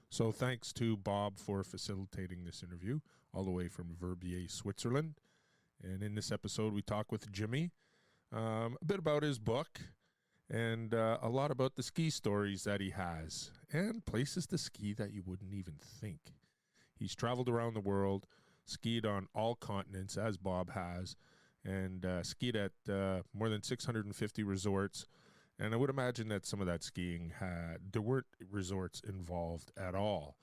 So thanks to Bob for facilitating this interview all the way from Verbier, Switzerland. And in this episode, we talk with Jimmy a bit about his book and a lot about the ski stories that he has and places to ski that you wouldn't even think. He's traveled around the world, skied on all continents, as Bob has, and skied at more than 650 resorts. And I would imagine that some of that skiing there weren't resorts involved at all.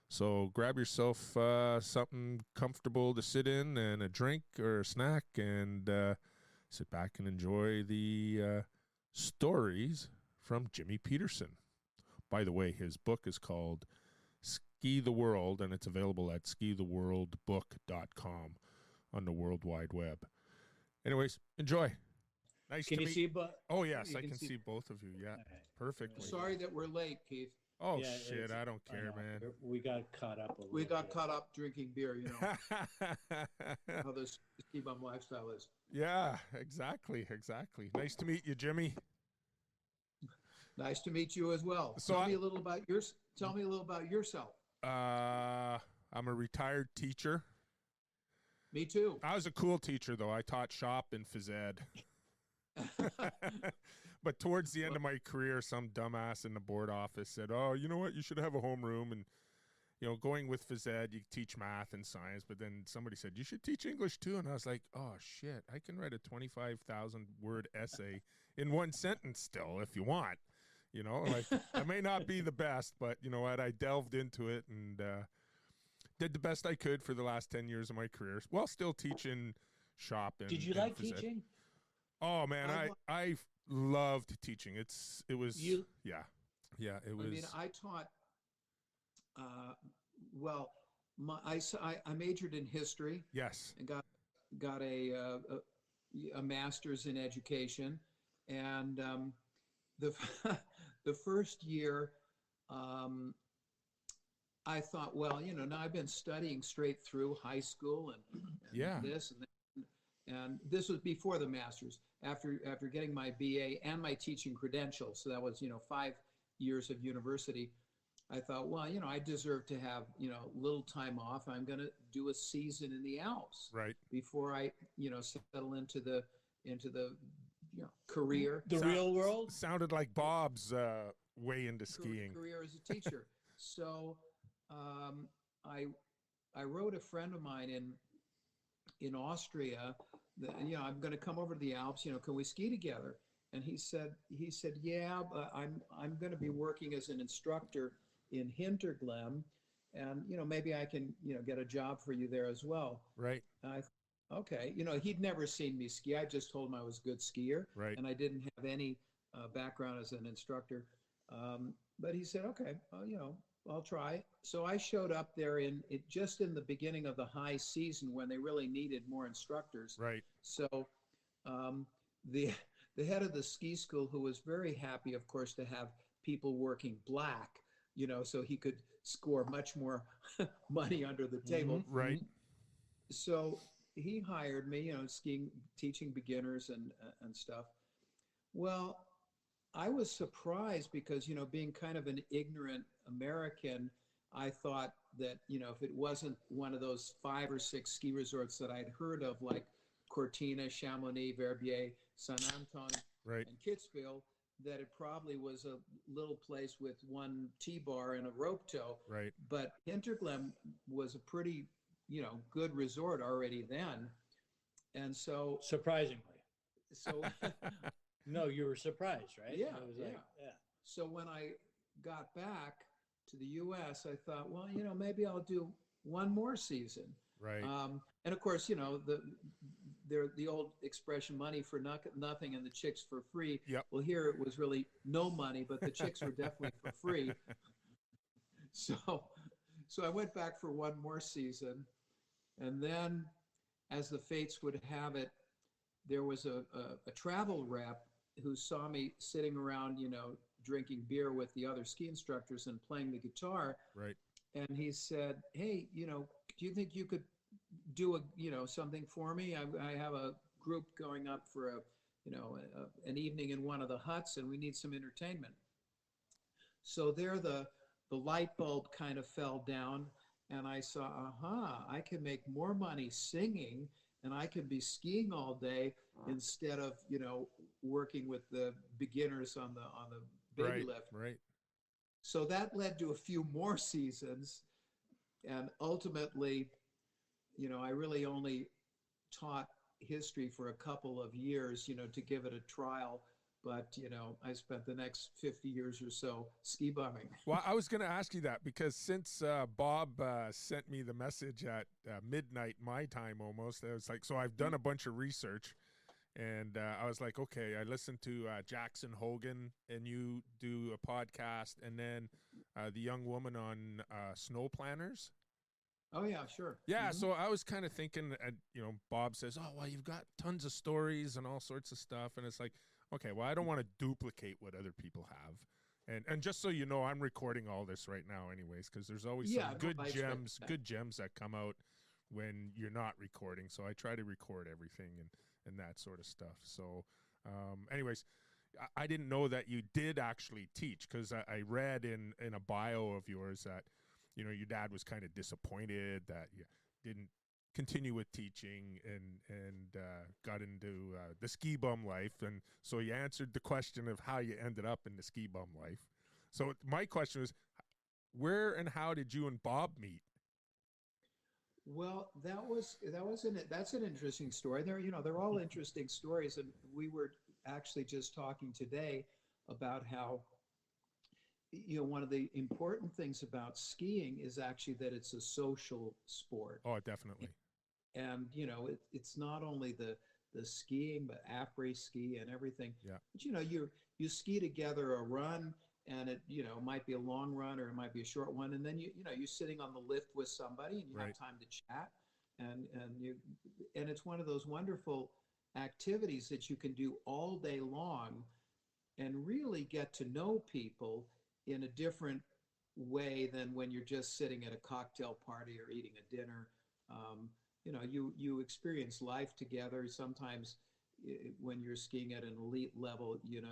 So grab yourself something comfortable to sit in and a drink or a snack and sit back and enjoy the stories from Jimmy Pettersen. By the way, his book is called Ski the World, and it's available at skitheworldbook.com on the World Wide Web. Anyways, enjoy. Nice Can to you meet see? Oh, yes, I can see both of you. Yeah, perfectly. Sorry that we're late, Keith. Oh, Yeah, shit, I don't care, man. We got caught up a little We got bit. caught up drinking beer, you know how this ski bum lifestyle is. Yeah, exactly. Nice to meet you, Jimmy. Nice to meet you as well. So Tell me a little about yourself. I'm a retired teacher. Me too. I was a cool teacher, though. I taught shop and phys ed. But towards the end of my career, some dumbass in the board office said, "Oh, you know what? You should have a homeroom." And, going with phys ed, you teach math and science. But then somebody said, "You should teach English, too." And I was like, oh, shit. I can write a 25,000-word essay in one sentence still, if you want. Like, I may not be the best, but you know what? I delved into it and did the best I could for the last 10 years of my career while still teaching shop and Did you and like phys ed. teaching? Oh man, I loved teaching. It was You- yeah it was. I mean, I taught. Well, I majored in history Yes. and got a master's in education, and the the first year, I thought, well, now I've been studying straight through high school and Yeah. this and that. And this was before the master's. After getting my BA and my teaching credentials, so that was 5 years of university. I thought, well, I deserve to have little time off. I'm going to do a season in the Alps Right. before I settle into the career. The real world? Sounded like Bob's way into skiing. Career as a teacher. So I wrote a friend of mine in Austria that, I'm going to come over to the Alps, can we ski together? And he said, yeah, but I'm going to be working as an instructor in Hinterglemm, and, maybe I can, get a job for you there as well. Right. And okay. He'd never seen me ski. I just told him I was a good skier. Right. And I didn't have any background as an instructor. But he said, okay, well, I'll try. So I showed up there just in the beginning of the high season when they really needed more instructors. Right. So the head of the ski school, who was very happy, of course, to have people working black, so he could score much more money under the table. Mm-hmm. Right. So he hired me, skiing, teaching beginners and stuff. Well, I was surprised because, being kind of an ignorant American, I thought that, if it wasn't one of those 5 or 6 ski resorts that I'd heard of, like Cortina, Chamonix, Verbier, Saint Anton, Right. and Kitzbühel, that it probably was a little place with one T-bar and a rope tow. Right. But Hinterglemm was a pretty, good resort already then. And so, Surprisingly. so No, you were surprised, right? Yeah, It was like, yeah. So when I got back to the U.S., I thought, well, maybe I'll do one more season. Right. And of course, the old expression, money for nothing and the chicks for free. Yep. Well, here it was really no money, but the chicks were definitely for free. So I went back for one more season. And then, as the fates would have it, there was a travel rep who saw me sitting around, drinking beer with the other ski instructors and playing the guitar. Right. And he said, hey, do you think you could do something for me? I have a group going up for an evening in one of the huts, and we need some entertainment. So there, the the light bulb kind of fell down, and I saw, I can make more money singing, and I can be skiing all day instead of, working with the beginners on the baby Right. lift. Right. So that led to a few more seasons, and ultimately, I really only taught history for a couple of years, to give it a trial. But, I spent the next 50 years or so ski bumming. Well, I was going to ask you that because since Bob sent me the message at midnight my time almost, I was like, so I've done a bunch of research, and I was like, okay, I listened to Jackson Hogan, and you do a podcast, and then the young woman on Snow Planners. Oh, yeah, sure. Yeah, so I was kind of thinking, Bob says, oh, well, you've got tons of stories and all sorts of stuff, and it's like, okay, well, I don't want to duplicate what other people have. And just so you know, I'm recording all this right now anyways, because there's always some good gems that come out when you're not recording. So I try to record everything and that sort of stuff. So anyways, I didn't know that you did actually teach, because I read in a bio of yours that, your dad was kind of disappointed that you didn't continue with teaching and got into the ski bum life, and so you answered the question of how you ended up in the ski bum life. So my question is, where and how did you and Bob meet? Well, that's an interesting story. They're all interesting stories, and we were actually just talking today about how, one of the important things about skiing is actually that it's a social sport. Oh, definitely. And it's not only the skiing, but après ski and everything. Yeah. But you ski together a run, and it might be a long run or it might be a short one, and then you're sitting on the lift with somebody, and you Right. have time to chat, and it's one of those wonderful activities that you can do all day long, and really get to know people in a different way than when you're just sitting at a cocktail party or eating a dinner. You experience life together. Sometimes when you're skiing at an elite level, you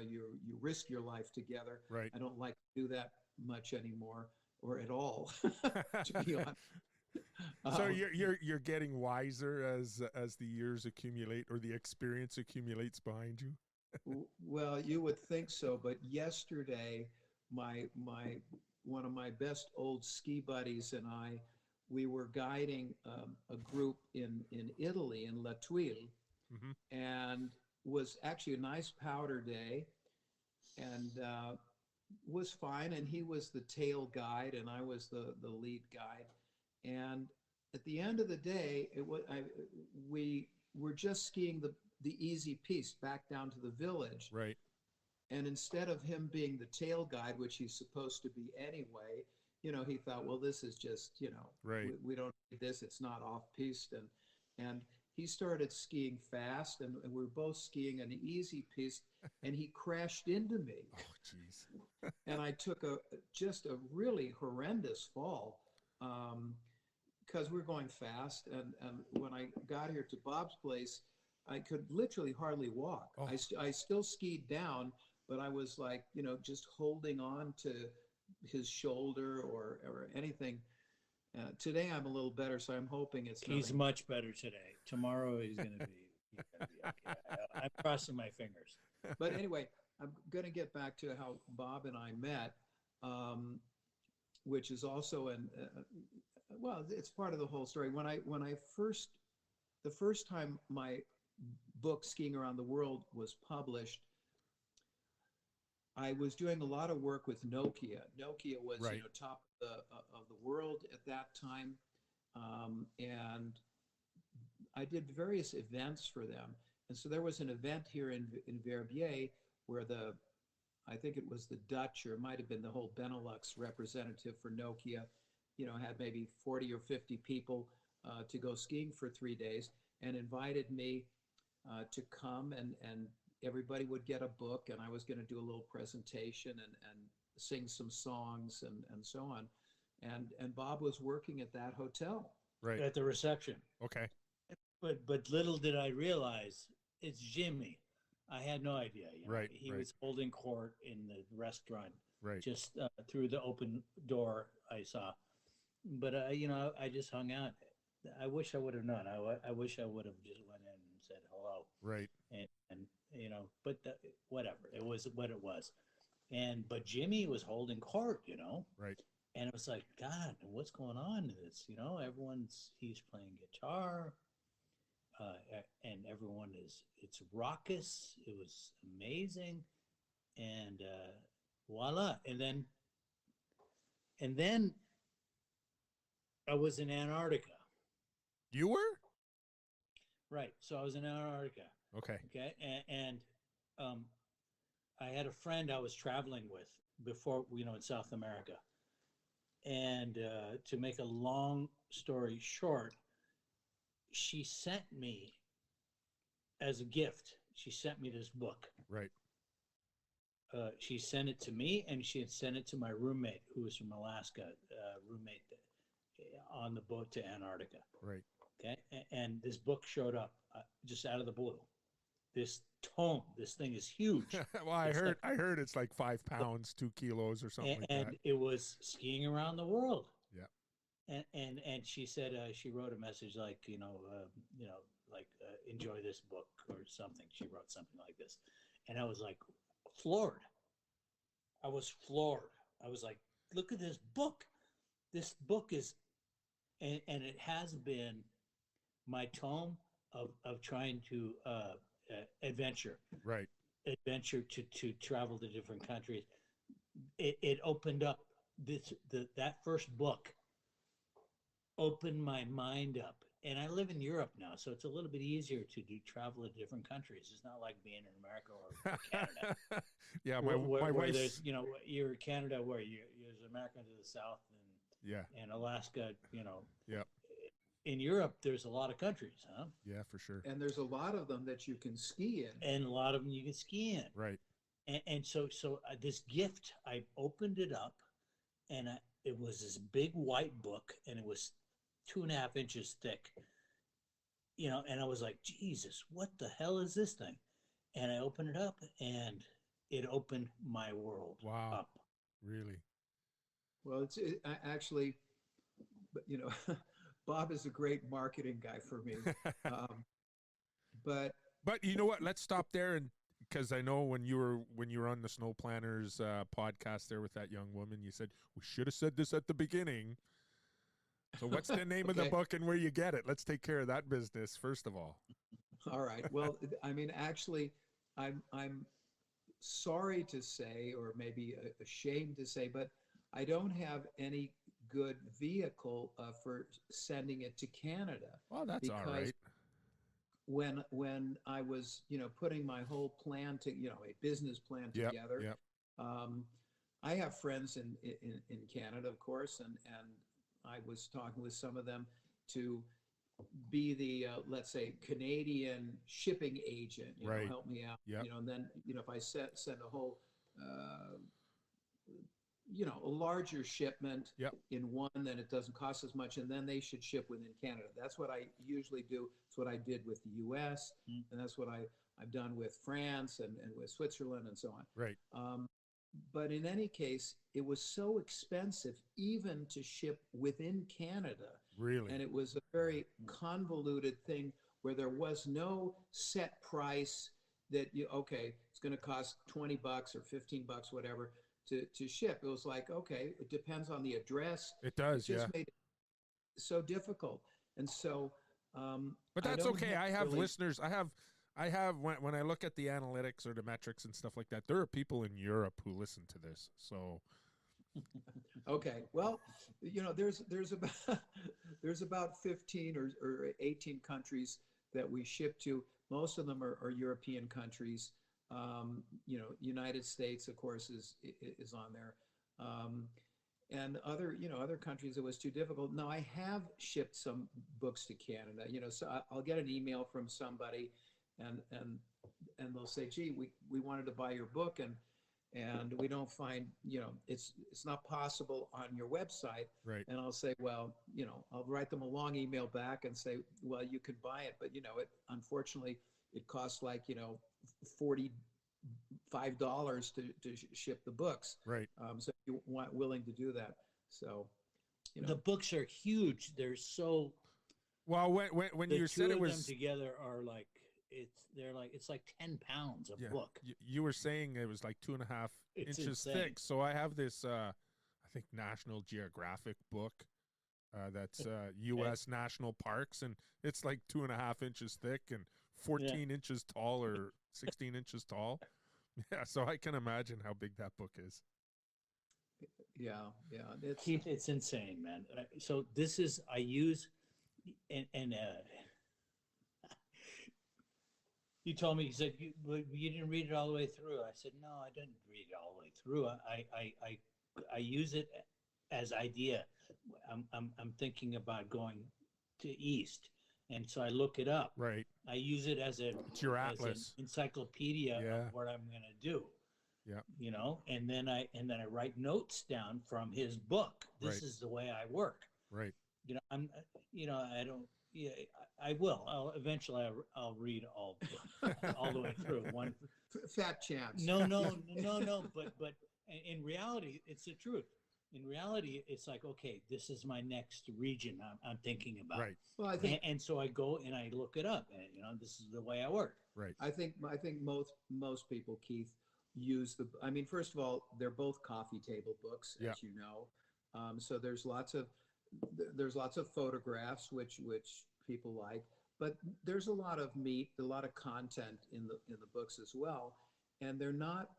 risk your life together. Right. I don't like to do that much anymore, or at all, to be honest. So you're getting wiser as the years accumulate, or the experience accumulates behind you. Well, you would think so, but yesterday, one of my best old ski buddies and I, we were guiding a group in Italy, in La Tuile, and was actually a nice powder day, and was fine. And he was the tail guide, and I was the lead guide. And at the end of the day, we were just skiing the easy piece back down to the village. Right. And instead of him being the tail guide, which he's supposed to be anyway, he thought, well, this is just, right. we don't need this. It's not off-piste. And he started skiing fast, and we were both skiing an easy piste, and he crashed into me. Oh, jeez. And I took just a really horrendous fall, because we're going fast. And when I got here to Bob's place, I could literally hardly walk. Oh. I still skied down, but I was like, just holding on to his shoulder or anything. Today I'm a little better, so I'm hoping it's He's nothing. much better today. Tomorrow he's going to be okay. I'm crossing my fingers. But anyway, I'm going to get back to how Bob and I met, which is also well, it's part of the whole story. The first time my book Skiing Around the World was published, I was doing a lot of work with Nokia. Nokia was right. Top of the world at that time, and I did various events for them. And so there was an event here in Verbier where I think it was the Dutch, or it might have been the whole Benelux representative for Nokia, had maybe 40 or 50 people to go skiing for 3 days, and invited me to come, and everybody would get a book, and I was going to do a little presentation and sing some songs and so on. And Bob was working at that hotel. Right. At the reception. Okay. But little did I realize it's Jimmy. I had no idea. Right. He right. was holding court in the restaurant Right. just through the open door I saw. But I just hung out. I wish I would have known. I wish I would have just went in and said hello. Right. And but whatever. It was what it was. But Jimmy was holding court, Right. and it was like, God, what's going on? He's playing guitar, and it's raucous. It was amazing, and voila. And then I was in Antarctica. You were? Right. So I was in Antarctica. Okay. Okay. And I had a friend I was traveling with before, in South America. And to make a long story short, she sent me as a gift. She sent me this book. Right. She sent it to me, and she had sent it to my roommate, who was from Alaska, roommate on the boat to Antarctica. Right. Okay, and this book showed up just out of the blue. This tome, this thing is huge. Well, I heard it's like 5 pounds, 2 kilos, or something like that. And it was skiing around the world. Yeah. And she said she wrote a message like enjoy this book or something. She wrote something like this, and I was like floored. I was floored. I was like, look at this book. This book is, and it has been my tome of trying to adventure to travel to different countries. It opened up that first book opened my mind up, and I live in Europe now, so it's a little bit easier to travel to different countries. It's not like being in America or Canada. Yeah, my wife. There's you're Canada where there's America to the south and Alaska. Yeah. In Europe, there's a lot of countries, huh? Yeah, for sure. And there's a lot of them that you can ski in. And a lot of them you can ski in. Right. And so this gift, I opened it up, and it was this big white book, and it was 2.5 inches thick. And I was like, Jesus, what the hell is this thing? And I opened it up, and it opened my world up. Really? Well, actually, Bob is a great marketing guy for me. But you know what? Let's stop there, and because I know when you were on the Snow Planners podcast there with that young woman, you said we should have said this at the beginning. So what's the name of the book and where you get it? Let's take care of that business first of all. All right. Well, I mean, actually, I'm sorry to say, or maybe ashamed to say, but I don't have any good vehicle for sending it to Canada. Well, that's all right. When I was, putting my whole plan to, a business plan together, I have friends in Canada, of course, and I was talking with some of them to be the, let's say, Canadian shipping agent, help me out, and then, if I send a whole, a larger shipment in one, then it doesn't cost as much, and then they should ship within Canada. That's what I usually do. It's what I did with the U.S., and that's what I've done with France and with Switzerland and so on. Right. But in any case, it was so expensive even to ship within Canada. Really? And it was a very convoluted thing where there was no set price that it's going to cost $20 or $15, whatever, to ship. It was like, okay, it depends on the address. It does, it just made it so difficult. And so, but that's okay. I have listeners. I have when I look at the analytics or the metrics and stuff like that, there are people in Europe who listen to this. So, okay, well, there's about 15 or 18 countries that we ship to. Most of them are European countries. United States, of course, is on there, and other countries. It was too difficult. Now I have shipped some books to Canada. So I'll get an email from somebody, and they'll say, "Gee, we wanted to buy your book, and we don't find it's not possible on your website." Right. And I'll say, well, I'll write them a long email back and say, well, you could buy it, but it unfortunately it costs like $40 $5 to ship the books. Right. So if you want willing to do that. So, you know, The books are huge. They're so Well, when the you two said it of them was, together are like it's like 10 pounds a yeah, book. you were saying it was like 2.5 It's inches insane. thick. So I have this, I think National Geographic book. That's U.S. National Parks, and it's like 2.5 inches thick and 14 inches tall or 16 inches tall. Yeah, so I can imagine how big that book is. yeah, it's Keith, it's insane, man. So this is I use and you told me, you said you didn't read it all the way through. I said no, I didn't read it all the way through. I use it as idea. I'm thinking about going to East, and so I look it up. Right. I use it as It's your an atlas. encyclopedia Yeah. of what I'm going to do. Yeah. You know, and then I write notes down from his book. This Right. is the way I work. Right. You know, I don't. Yeah, I will. Eventually I'll read all the way through one. fat chance. No. But in reality, it's the truth. In reality, it's like, okay, this is my next region I'm thinking about. Right. Well, I think And so I go and I look it up, and this is the way I work. Right. I think most people, Keith, use the. I mean, first of all, they're both coffee table books, Yeah. as you know. So there's lots of photographs which people like, but there's a lot of meat, a lot of content in the books as well, and they're not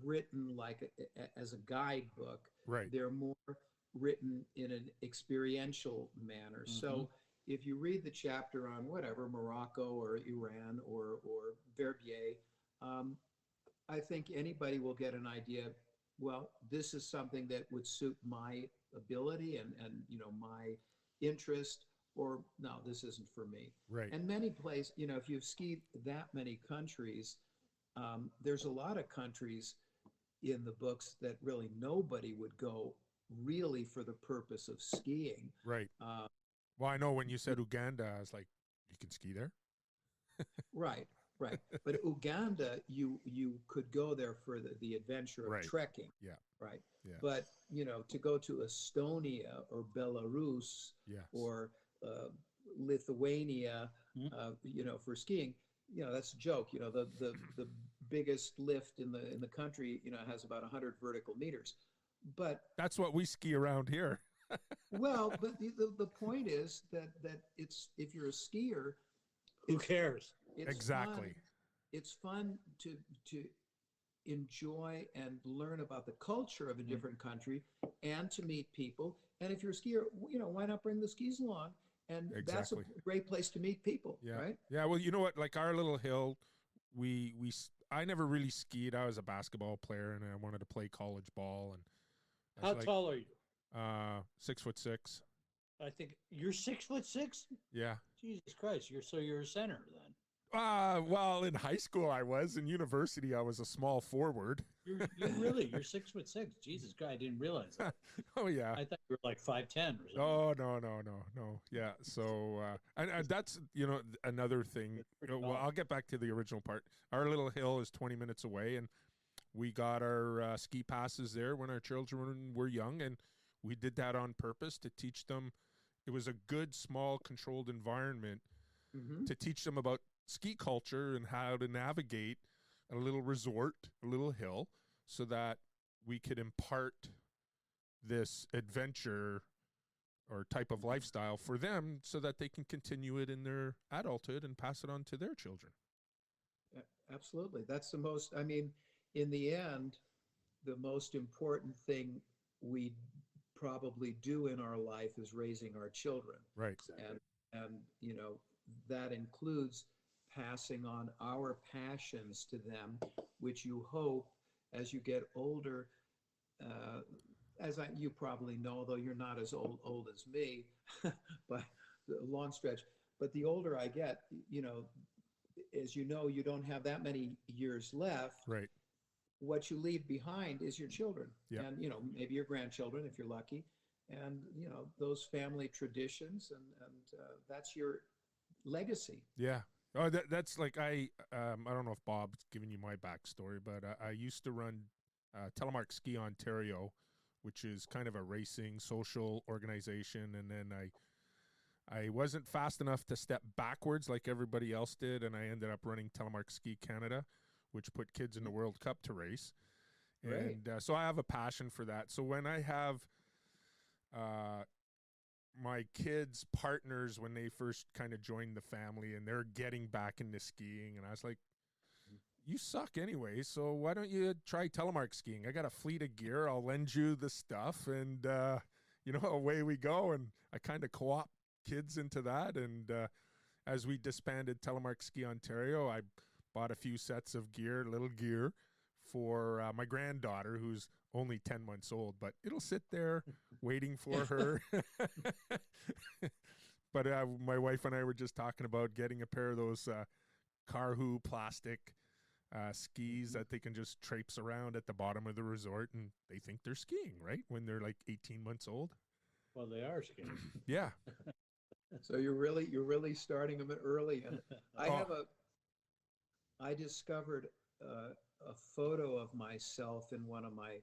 written like as a guidebook. Right. They're more written in an experiential manner. Mm-hmm. So if you read the chapter on whatever Morocco or Iran or Verbier, I think anybody will get an idea. Well, this is something that would suit my ability and my interest, or no, this isn't for me. Right. And many places, if you've skied that many countries, there's a lot of countries in the books that really nobody would go really for the purpose of skiing. Right. Well, I know when you said Uganda, I was like, you can ski there? Right. But Uganda, you could go there for the adventure of Right. trekking. Yeah. Right. Yeah. But, to go to Estonia or Belarus Yes. or Lithuania, Mhm. For skiing, that's a joke. The biggest lift in the country, has about 100 vertical meters. But That's what we ski around here. well, but the point is that it's, if you're a skier, Who cares? it's Exactly. It's fun to enjoy and learn about the culture of a different country and to meet people. And if you're a skier, why not bring the skis along? And that's a Exactly. great place to meet people, Yeah. right? Yeah. Well, you know what? Like our little hill, I never really skied. I was a basketball player and I wanted to play college ball. And I How was tall are you? 6'6". I think you're 6'6". Yeah. Jesus Christ! You're a center then. Well, in high school I was. In university I was a small forward. You're 6'6". Jesus Christ! I didn't realize that. Oh yeah. I thought you were like 5'10" or something. Oh no. Yeah. So and that's another thing. That's pretty Well, tall. I'll get back to the original part. Our little hill is 20 minutes away, and we got our ski passes there when our children were young, and we did that on purpose to teach them. It was a good, small, controlled environment Mm-hmm. to teach them about ski culture and how to navigate a little resort, a little hill, so that we could impart this adventure or type of lifestyle for them so that they can continue it in their adulthood and pass it on to their children. Absolutely. That's the most, I mean, in the end, the most important thing we probably do in our life is raising our children. Right. And that includes passing on our passions to them, which you hope as you get older, you probably know, though you're not as old as me, by a long stretch. But the older I get, as you know, you don't have that many years left. Right. What you leave behind is your children, Yeah. and maybe your grandchildren if you're lucky, and those family traditions, and that's your legacy. Yeah. Oh, that's like I don't know if Bob's giving you my backstory, but I used to run Telemark Ski Ontario, which is kind of a racing social organization, and then I wasn't fast enough to step backwards like everybody else did, and I ended up running Telemark Ski Canada, which put kids in the World Cup to race. Right. And so I have a passion for that. So when I have my kids' partners, when they first kind of joined the family and they're getting back into skiing, and I was like, you suck anyway, so why don't you try telemark skiing? I got a fleet of gear. I'll lend you the stuff, and, away we go. And I kind of co-op kids into that. And as we disbanded Telemark Ski Ontario, I bought a few sets of gear, little gear, for my granddaughter, who's only 10 months old, but it'll sit there waiting for her. But my wife and I were just talking about getting a pair of those Carhu plastic skis that they can just traipse around at the bottom of the resort, and they think they're skiing, right? When they're like 18 months old. Well, they are skiing. Yeah. So you're really starting them early. And I discovered a photo of myself in one of my,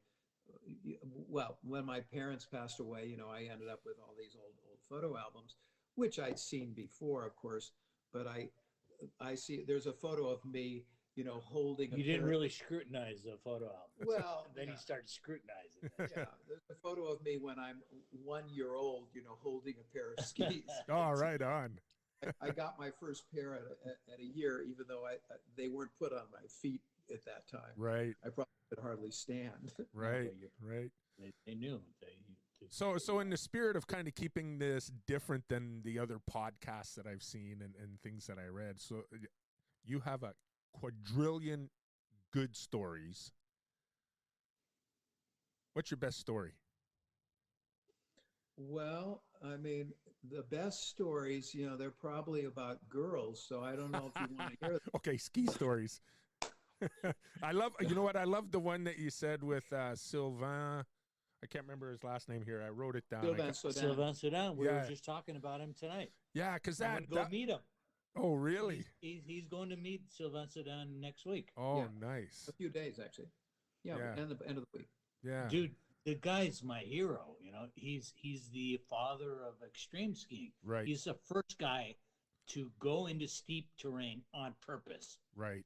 when my parents passed away, I ended up with all these old photo albums, which I'd seen before, of course, but I see there's a photo of me, holding You didn't really scrutinize the photo album. Well, then you started scrutinizing it. Yeah, there's a photo of me when I'm 1 year old, holding a pair of skis. Oh, right on. I got my first pair at a year, even though they weren't put on my feet at that time. Right. I probably could hardly stand. Right. Right. They knew. So in the spirit of kind of keeping this different than the other podcasts that I've seen and things that I read, so you have a quadrillion good stories. What's your best story? Well, I mean, the best stories, they're probably about girls, so I don't know if you want to hear them. Okay, ski stories. I love the one that you said with Sylvain. I can't remember his last name here. I wrote it down. Sylvain Sedan. We were just talking about him tonight. Yeah, because go meet him. Oh, really? He's going to meet Sylvain Sedan next week. Oh, yeah. Nice. A few days, actually. Yeah, end of the week. Yeah. Dude, the guy's my hero. He's the father of extreme skiing. Right. He's the first guy to go into steep terrain on purpose. Right.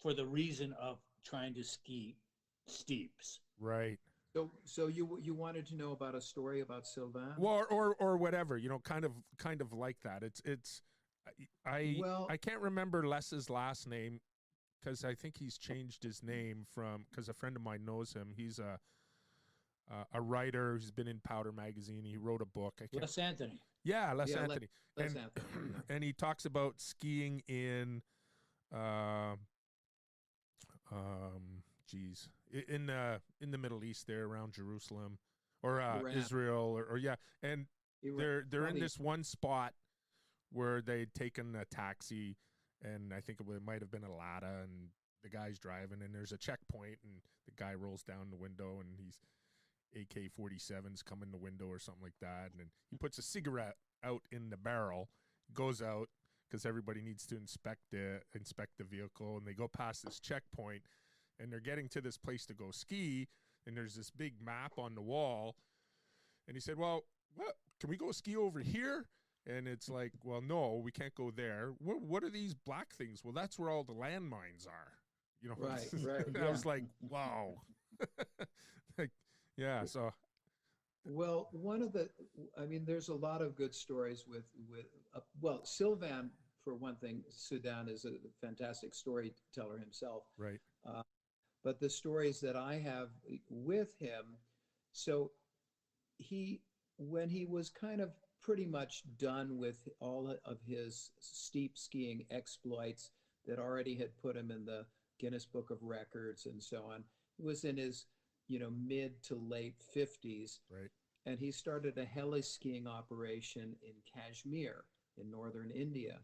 For the reason of trying to ski steeps. Right. So you wanted to know about a story about Sylvain? Well, or whatever, kind of like that. I can't remember Les's last name because I think he's changed his name because a friend of mine knows him. He's a writer who's been in Powder Magazine. He wrote a book. Les Anthony. Yeah, Les Anthony. Les Anthony. And he talks about skiing in in the Middle East there around Jerusalem or Israel or and they're in this one spot where they'd taken a taxi, and I think it might have been a Lada, and the guy's driving, and there's a checkpoint, and the guy rolls down the window, and he's AK-47s come in the window or something like that, and then he puts a cigarette out in the barrel, goes out because everybody needs to inspect the vehicle, and they go past this checkpoint, and they're getting to this place to go ski, and there's this big map on the wall, and he said, well, can we go ski over here? And it's like, well, no, we can't go there. What are these black things? Well, that's where all the landmines are. Right. I was like, wow. So. Well, there's a lot of good stories with Sylvain, for one thing. Sedan is a fantastic storyteller himself. Right. But the stories that I have with him, so when he was kind of pretty much done with all of his steep skiing exploits that already had put him in the Guinness Book of Records and so on, he was in his mid to late 50s. Right. And he started a heli skiing operation in Kashmir in northern India.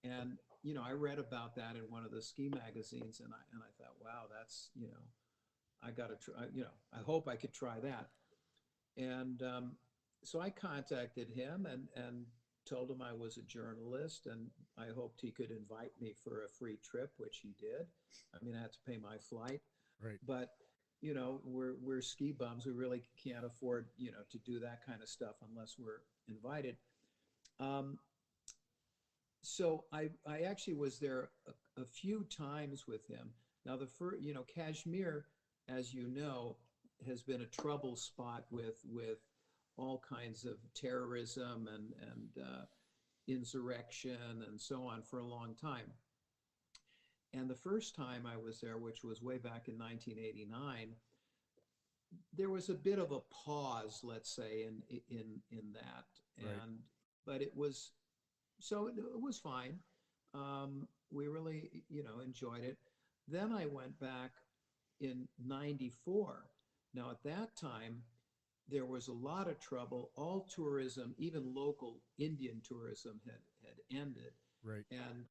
And I read about that in one of the ski magazines, and I thought, wow, that's I got to try. I hope I could try that. And so I contacted him and told him I was a journalist and I hoped he could invite me for a free trip, which he did. I mean, I had to pay my flight, Right. but we're ski bums. We really can't afford, to do that kind of stuff unless we're invited. Um, so I actually was there a few times with him. Now the first, Kashmir, as you know, has been a trouble spot with all kinds of terrorism and insurrection and so on for a long time. And the first time I was there, which was way back in 1989, there was a bit of a pause, let's say, in that, Right. and but it was it was fine. We really, enjoyed it. Then I went back in '94. Now, at that time, there was a lot of trouble. All tourism, even local Indian tourism, had ended, Right. and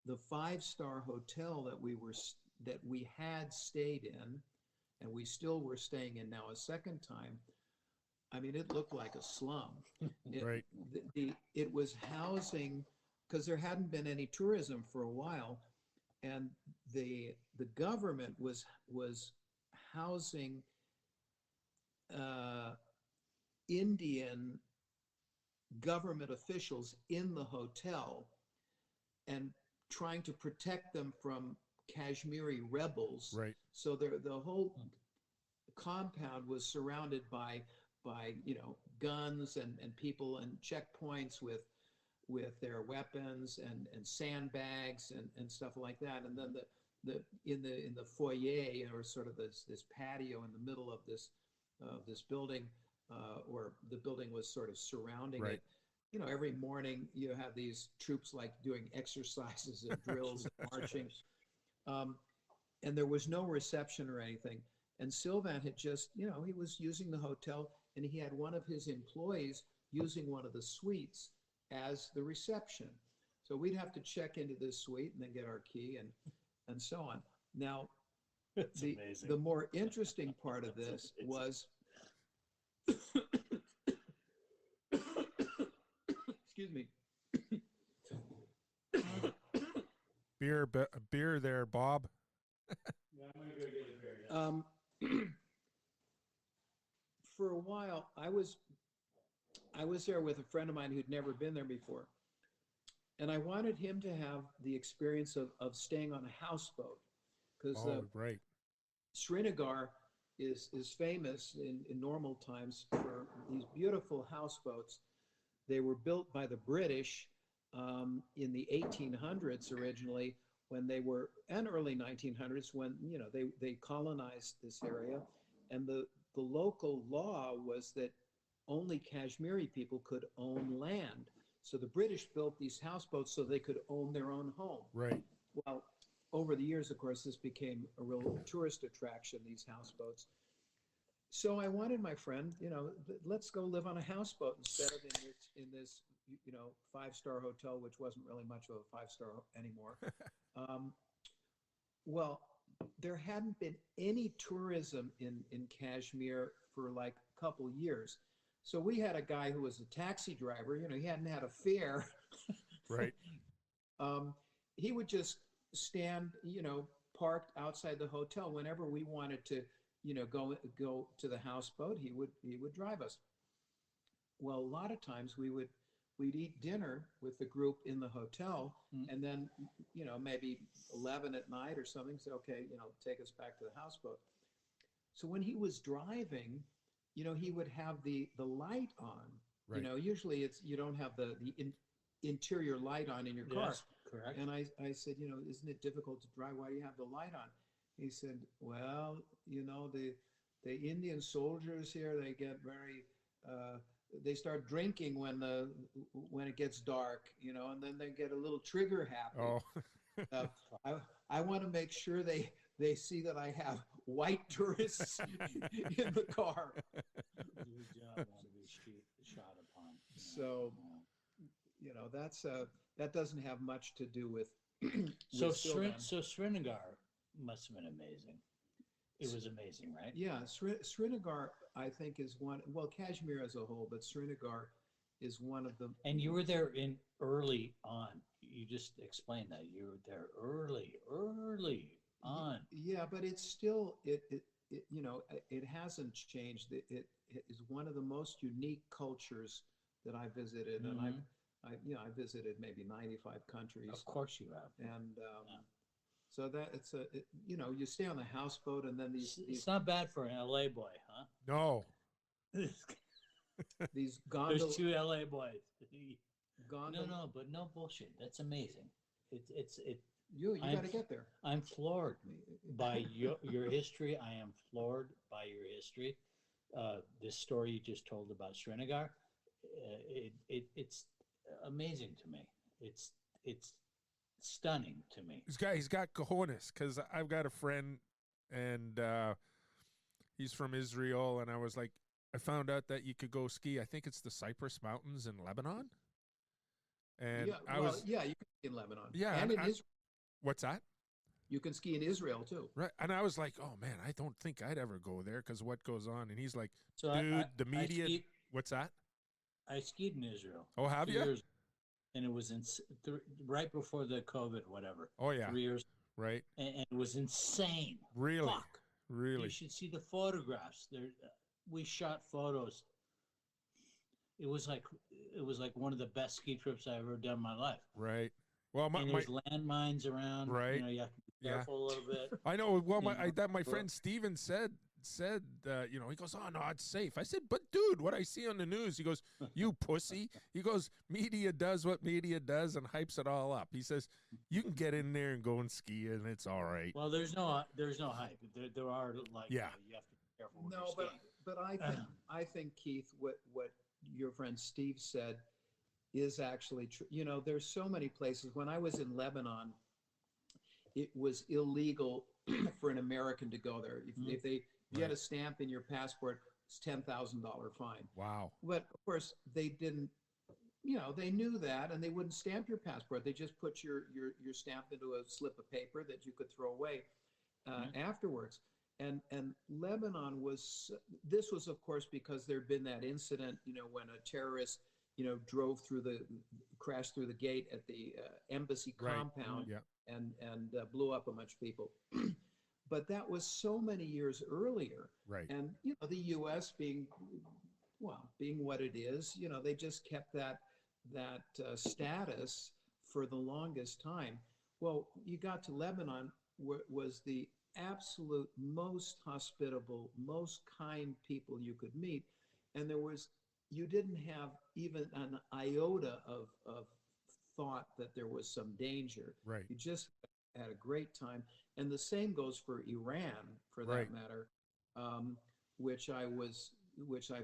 the five-star hotel that we had stayed in, and we still were staying in now a second time. I mean, it looked like a slum. It, Right. it was housing because there hadn't been any tourism for a while, and the government was housing Indian government officials in the hotel and trying to protect them from Kashmiri rebels. Right. So the whole compound was surrounded by guns and people and checkpoints with their weapons and sandbags and stuff like that. And then in the foyer, or sort of this patio in the middle of this building, or the building was sort of surrounding Right. it. Every morning you have these troops like doing exercises and drills and marching. And there was no reception or anything. And Sylvan had just, he was using the hotel, and he had one of his employees using one of the suites as the reception. So we'd have to check into this suite and then get our key and so on. Now, the more interesting part of this was, excuse me, Beer there, Bob. Yeah, I'm gonna go get a beer. for a while, I was there with a friend of mine who'd never been there before, and I wanted him to have the experience of staying on a houseboat, because Oh, right. Srinagar is famous in normal times for these beautiful houseboats. They were built by the British in the 1800s originally, and early 1900s, when they colonized this area, and the local law was that only Kashmiri people could own land. So the British built these houseboats so they could own their own home. Right. Well, over the years, of course, this became a real tourist attraction, these houseboats. So I wanted my friend, let's go live on a houseboat instead of in this five-star hotel, which wasn't really much of a five-star anymore. Well, there hadn't been any tourism in Kashmir for like a couple years. So we had a guy who was a taxi driver, he hadn't had a fare. Right. He would just stand, parked outside the hotel. Whenever we wanted to, go to the houseboat, he would drive us. Well, a lot of times we'd eat dinner with the group in the hotel, and then, maybe 11 at night or something, say, okay, take us back to the houseboat. So when he was driving, he would have the light on. Right. Usually you don't have the interior light on in your car. Yes, correct. And I said, isn't it difficult to drive? Why do you have the light on? He said, well, the Indian soldiers here, they get very, they start drinking when it gets dark, and then they get a little trigger happy. Oh. I want to make sure they see that I have white tourists in the car. You don't want to be shot upon. So, that doesn't have much to do with. So Srinagar must have been amazing. It was amazing, right? Yeah, Srinagar, I think, is one. Well, Kashmir as a whole, but Srinagar is one of the. And you were there in early on. You just explained that you were there early on. Yeah, but it's still it hasn't changed. It is one of the most unique cultures that I visited, and I visited maybe 95 countries. Of course you have. And so that you stay on the houseboat, and then It's not bad for an LA boy, huh? No. these gondolas. There's two LA boys. Gondola. No, but no bullshit. That's amazing. You got to get there. I'm floored by your history. I am floored by your history. This story you just told about Srinagar, it's amazing to me. It's stunning to me. He's got cojones, because I've got a friend, and he's from Israel, and I found out that you could go ski. I think it's the Cypress Mountains in Lebanon. And you can ski in Lebanon. Yeah, and in Israel. What's that? You can ski in Israel too. Right. And I was like, oh man, I don't think I'd ever go there because what goes on. And he's like, So dude, the media. What's that? I skied in Israel. Oh, have you? 2 years, and it was right before the COVID, whatever. Oh yeah. 3 years. Right. And it was insane. Really? Fuck. Really? You should see the photographs. We shot photos. It was like one of the best ski trips I ever done in my life. Right. Well, there's landmines around. Right. You have to be careful a little bit. I know. Well, my friend Steven said, he goes, oh, no, it's safe. I said, but dude, what I see on the news, he goes, you pussy. He goes, media does what media does and hypes it all up. He says, you can get in there and go and ski and it's all right. Well, there's no hype. There are you have to be careful with your skiing. But I think Keith, what your friend Steve said is actually true. There's so many places. When I was in Lebanon, it was illegal for an American to go there. If you had a stamp in your passport, it's $10,000 fine. Wow. But of course they didn't, they knew that, and they wouldn't stamp your passport. They just put your stamp into a slip of paper that you could throw away afterwards. And Lebanon was of course because there'd been that incident, when a terrorist, crashed through the gate at the embassy compound and blew up a bunch of people. But that was so many years earlier. Right. And, the U.S. being what it is, they just kept that status for the longest time. Well, you got to Lebanon, was the absolute most hospitable, most kind people you could meet. And you didn't have even an iota of thought that there was some danger. Right. You just had a great time. And the same goes for Iran, for that matter, which I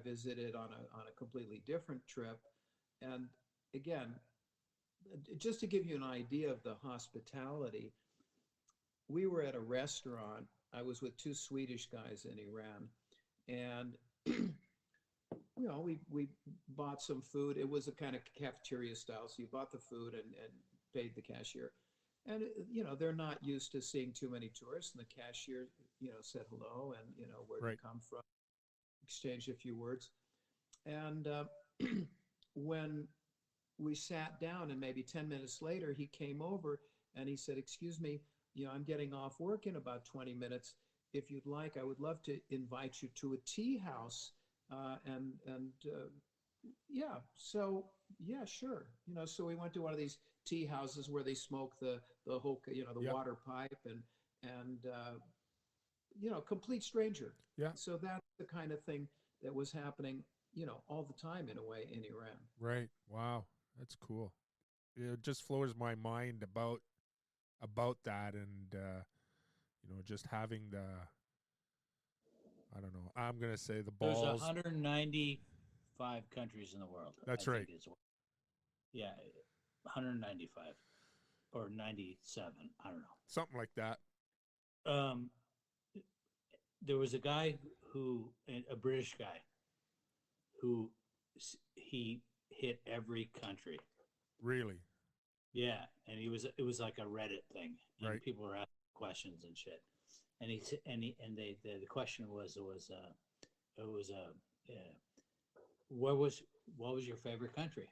visited on a completely different trip. And again, just to give you an idea of the hospitality, we were at a restaurant. I was with two Swedish guys in Iran, and we bought some food. It was a kind of cafeteria style, so you bought the food and paid the cashier. And they're not used to seeing too many tourists, and the cashier said hello and where you come from, exchanged a few words. And when we sat down, and maybe 10 minutes later, he came over and he said, "Excuse me, I'm getting off work in about 20 minutes. If you'd like, I would love to invite you to a tea house." Sure. So we went to one of these tea houses where they smoke the hookah, the water pipe, and complete stranger. Yeah. So that's the kind of thing that was happening, all the time in a way in Iran. Right. Wow. That's cool. It just floors my mind about that, and just having I don't know. I'm gonna say the balls. There's 195 countries in the world. That's right. Yeah, 195 or 97. I don't know. Something like that. There was a guy a British guy, who he hit every country. Really? Yeah, and it was like a Reddit thing, and right. People were asking questions and shit. And the question was, what was your favorite country?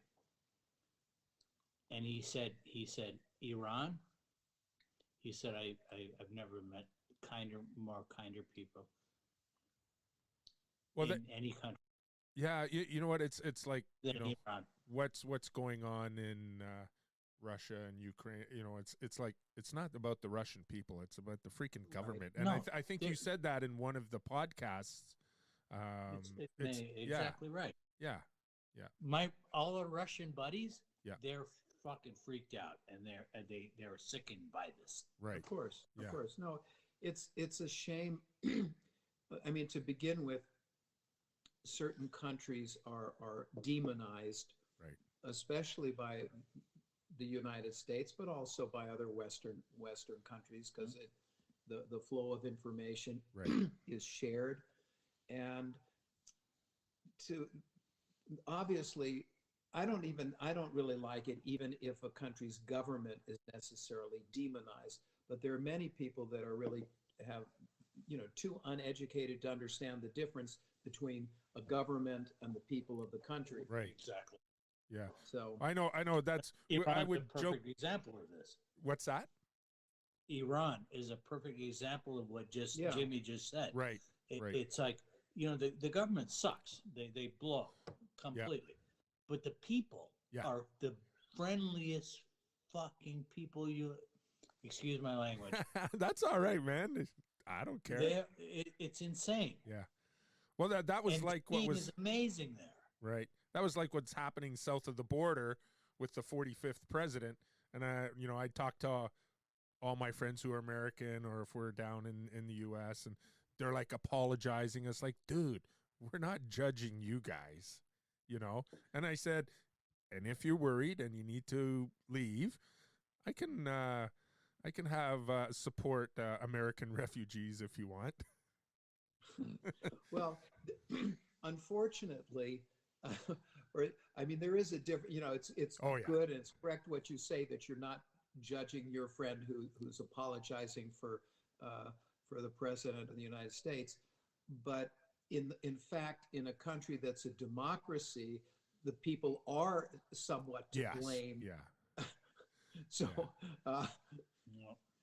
And he said, Iran. He said, I've never met more kinder people Well, in any country yeah, you know what? It's like, than you know, Iran. what's going on in Russia and Ukraine. You know, it's like it's not about the Russian people. It's about the freaking government. And No, I think you there- said that in one of the podcasts. It's exactly right. yeah, All our Russian buddies, Yeah. they're fucking freaked out, and they're sickened by this. right. Of course, Yeah. of course. No, it's a shame. I mean, to begin with, certain countries are demonized, Right. especially by the United States, but also by other Western countries, because the flow of information Right. is shared, and to obviously, I don't really like it, even if a country's government is necessarily demonized. But there are many people that are really have, too uneducated to understand the difference between a government and the people of the country. Right. Exactly. Yeah. So I know. That's I Iran's would a joke. perfect example of this. What's that? Iran is a perfect example of what Yeah. Jimmy just said. Right. Right. It's like, the government sucks. They blow completely. But the people Yeah. are the friendliest fucking people excuse my language. That's all right, man. I don't care. It's insane. Yeah. Well, that was And like the what team was is amazing there. right. That was like what's happening south of the border with the 45th president. And I talked to all my friends who are American, or if we're down in the U.S., and they're like apologizing. It's like, dude, we're not judging you guys, And I said, and if you're worried and you need to leave, I can have support American refugees if you want. well, unfortunately, there is a different. It's Oh, yeah. good and it's correct what you say, that you're not judging your friend who's apologizing for the president of the United States, but in fact, in a country that's a democracy, the people are somewhat to Yes. blame. Yeah. So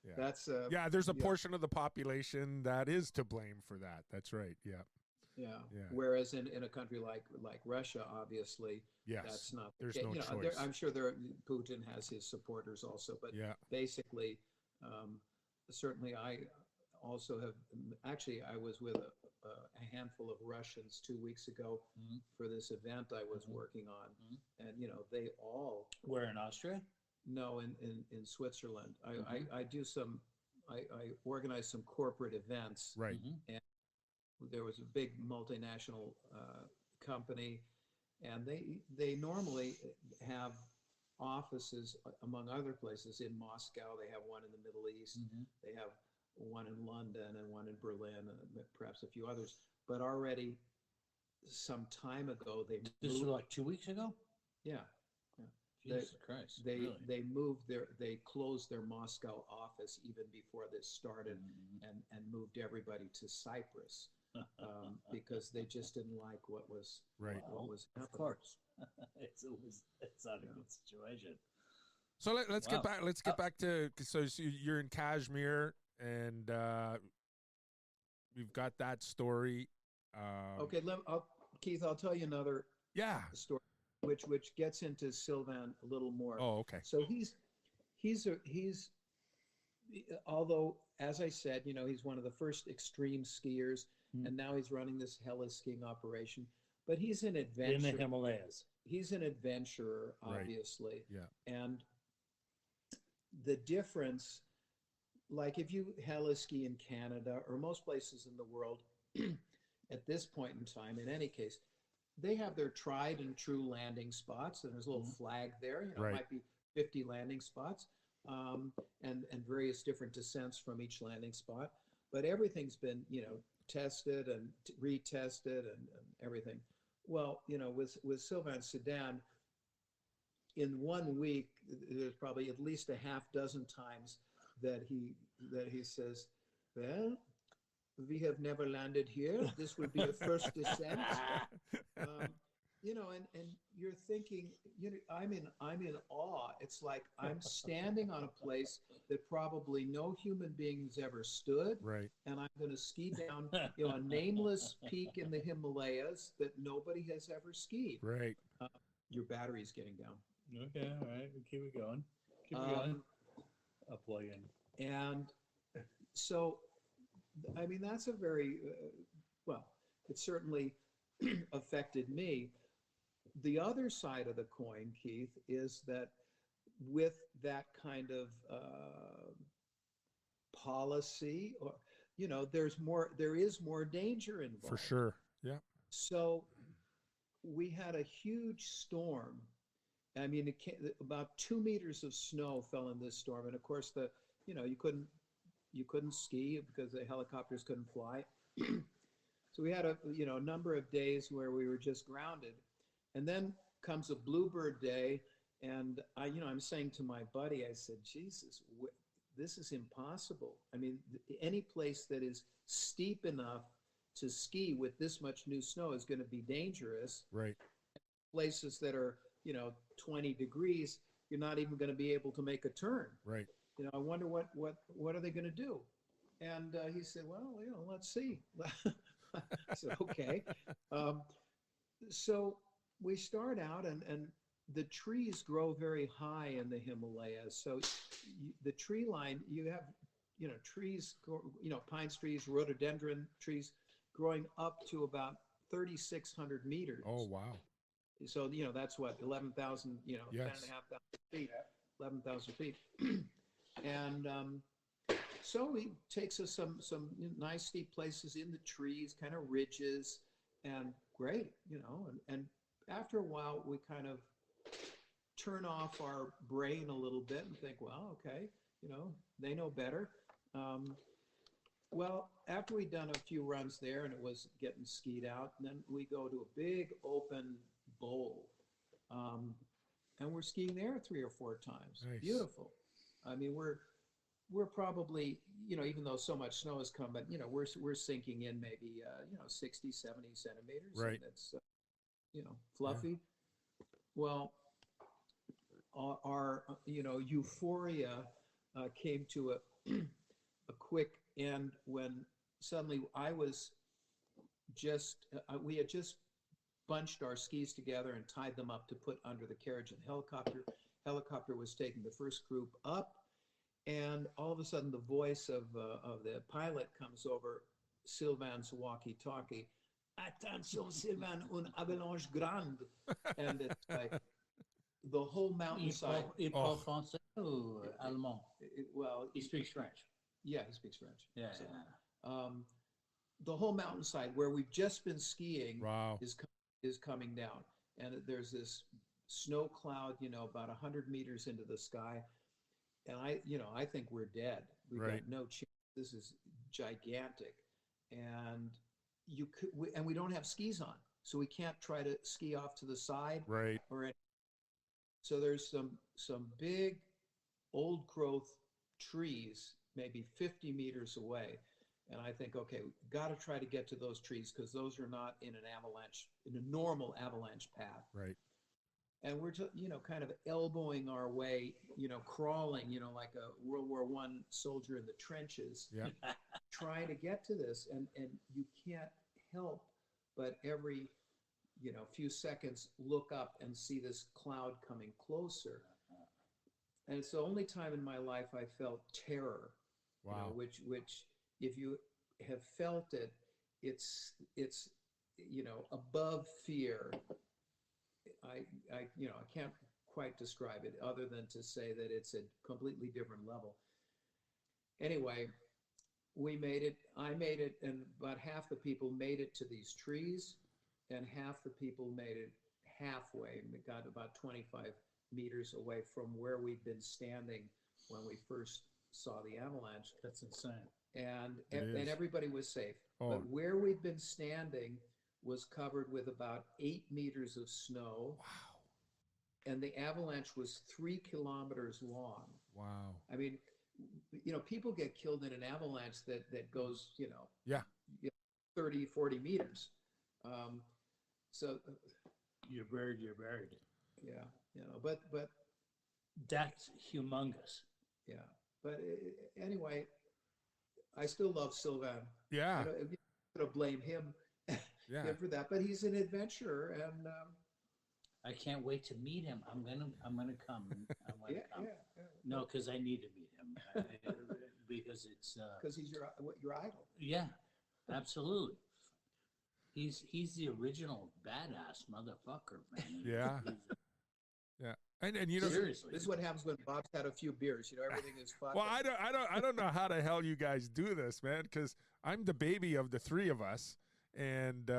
Yeah. that's There's a portion of the population that is to blame for that. That's right. Yeah. yeah. Yeah. Whereas in a country like Russia, obviously, Yes. that's not the There's case. no choice. I'm sure Putin has his supporters also, but Yeah. basically, certainly I also have. Actually, I was with a handful of Russians 2 weeks ago for this event I was working on, and they all. Where in Austria? No, in Switzerland. I do some. I organize some corporate events. Right. And there was a big multinational company, and they normally have offices, among other places, in Moscow. They have one in the Middle East. They have one in London and one in Berlin, and perhaps a few others. But already some time ago, they This was moved. like 2 weeks ago? Yeah. Jesus Christ. They really? they closed their Moscow office even before this started, and moved everybody to Cyprus, because they just didn't like what was Right. what was Of happening. course. it's not a good situation. So let's Wow. get back. Let's get back to so you're in Kashmir, and we've got that story. Okay, Keith, I'll tell you another Yeah. story, which gets into Sylvan a little more. Oh, okay. So he's although, as I said, he's one of the first extreme skiers, and now he's running this heli skiing operation. But he's an adventurer. In the Himalayas. He's an adventurer, Right. obviously. Yeah. And the difference, like if you heli ski in Canada or most places in the world, at this point in time, in any case, they have their tried and true landing spots, and there's a little flag there. Right. It might be 50 landing spots, and various different descents from each landing spot. But everything's been, tested and retested and everything. Well, with Sylvain Sedan, in 1 week, there's probably at least a half dozen times that he says, "Well, we have never landed here. This will be a first descent." and you're thinking, I'm in awe. It's like I'm standing on a place that probably no human being has ever stood, Right. and I'm going to ski down, a nameless peak in the Himalayas that nobody has ever skied. Right. Uh, your battery's getting down. Okay, all right, we'll keep it going. Keep it going. I'll plug in. And so, I mean, that's a very, well, it certainly affected me. The other side of the coin, Keith, is that with that kind of policy, or there is more danger involved. For sure. Yeah. So we had a huge storm. I mean, about 2 meters of snow fell in this storm, and of course, you couldn't ski because the helicopters couldn't fly. So we had a number of days where we were just grounded. And then comes a bluebird day, and I'm saying to my buddy, I said, Jesus, this is impossible. I mean, any place that is steep enough to ski with this much new snow is going to be dangerous. Right. Places that are 20 degrees, you're not even going to be able to make a turn. Right. I wonder what are they going to do? And he said, well, let's see. I said, okay. So we start out, and the trees grow very high in the Himalayas. So the tree line, you have, trees, pine trees, rhododendron trees growing up to about 3,600 meters. Oh, wow. So, that's what, 11,000, Yes. 10,500 feet, 11,000 feet. And so he takes us some nice steep places in the trees, kind of ridges, and great, and after a while we kind of turn off our brain a little bit and think, well, okay, they know better. Well, after we'd done a few runs there and it was getting skied out, and then we go to a big open bowl, and we're skiing there 3 or 4 times. Nice. Beautiful. I mean, we're probably, even though so much snow has come, but we're sinking in maybe 60, 70 centimeters. Right. And it's fluffy. Yeah. Well, our euphoria came to a quick end when suddenly we had just bunched our skis together and tied them up to put under the carriage of the helicopter. Helicopter was taking the first group up, and all of a sudden the voice of the pilot comes over Sylvain's walkie-talkie. Attention, Sylvain, une avalanche grande. And it's like the whole mountainside. Il parle français ou allemand? Well, he speaks French. Yeah, he speaks French. Yeah. So, the whole mountainside where we've just been skiing Wow. is coming down, and there's this snow cloud, about 100 meters into the sky, and I think we're dead. We've Right. got no chance. This is gigantic, and we don't have skis on, so we can't try to ski off to the side. Right. So there's some big old growth trees, maybe 50 meters away. And I think, okay, we've got to try to get to those trees because those are not in a normal avalanche path. Right. And we're just, kind of elbowing our way, crawling, like a World War I soldier in the trenches, Yeah. trying to get to this. And you can't help but every, few seconds look up and see this cloud coming closer. And it's the only time in my life I felt terror. Wow. Which if you have felt it, it's above fear. I can't quite describe it other than to say that it's a completely different level. Anyway, we made it. I made it, and about half the people made it to these trees, and half the people made it halfway, and we got about 25 meters away from where we'd been standing when we first saw the avalanche. That's insane. And everybody was safe. Oh. But where we'd been standing was covered with about 8 meters of snow. Wow. And the avalanche was 3 kilometers long. Wow. I mean, people get killed in an avalanche that goes, Yeah. 30, 40 meters. So You're buried. You're buried. Yeah, but That's humongous. yeah, but anyway, I still love Sylvain. Yeah. I'm going to blame him, Yeah. him for that, but he's an adventurer, and I can't wait to meet him. I'm gonna come. I'm gonna yeah, come. yeah, No, because I need to meet him because it's because he's your idol. yeah, absolutely. He's the original badass motherfucker, man. Yeah. Yeah. And you know, Seriously, This is what happens when Bob's had a few beers. Everything is fun. well, I don't know how the hell you guys do this, man, because I'm the baby of the three of us, and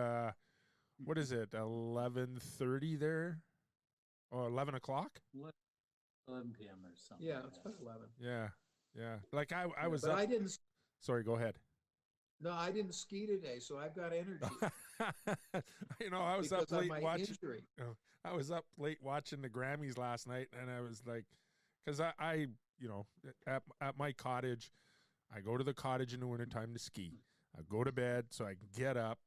what is it, 11:30 there, or 11 o'clock? 11 p.m. or something. Yeah, like it's that. about 11. Yeah. Like I was but up. I didn't. Sorry, go ahead. No, I didn't ski today, so I've got energy You know, I was because up of late my watching. injury. I was up late watching the Grammys last night, and I was like, because I, you know, at my cottage, I go to the cottage in the wintertime to ski. I go to bed so I can get up,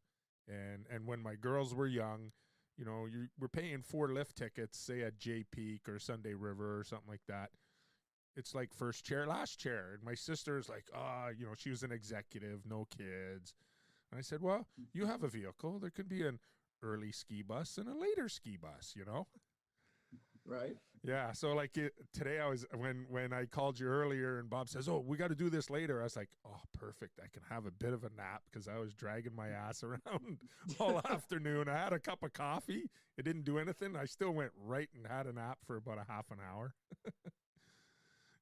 and when my girls were young, you know, we're paying 4 lift tickets, say at J Peak or Sunday River or something like that. It's like first chair, last chair. And my sister's like, you know, she was an executive, no kids. And I said, well, you have a vehicle. There could be an early ski bus and a later ski bus, you know? Right. Yeah. So like today I was, when I called you earlier and Bob says, oh, we got to do this later. I was like, oh, perfect. I can have a bit of a nap because I was dragging my ass around all afternoon. I had a cup of coffee. It didn't do anything. I still went right and had a nap for about a half an hour.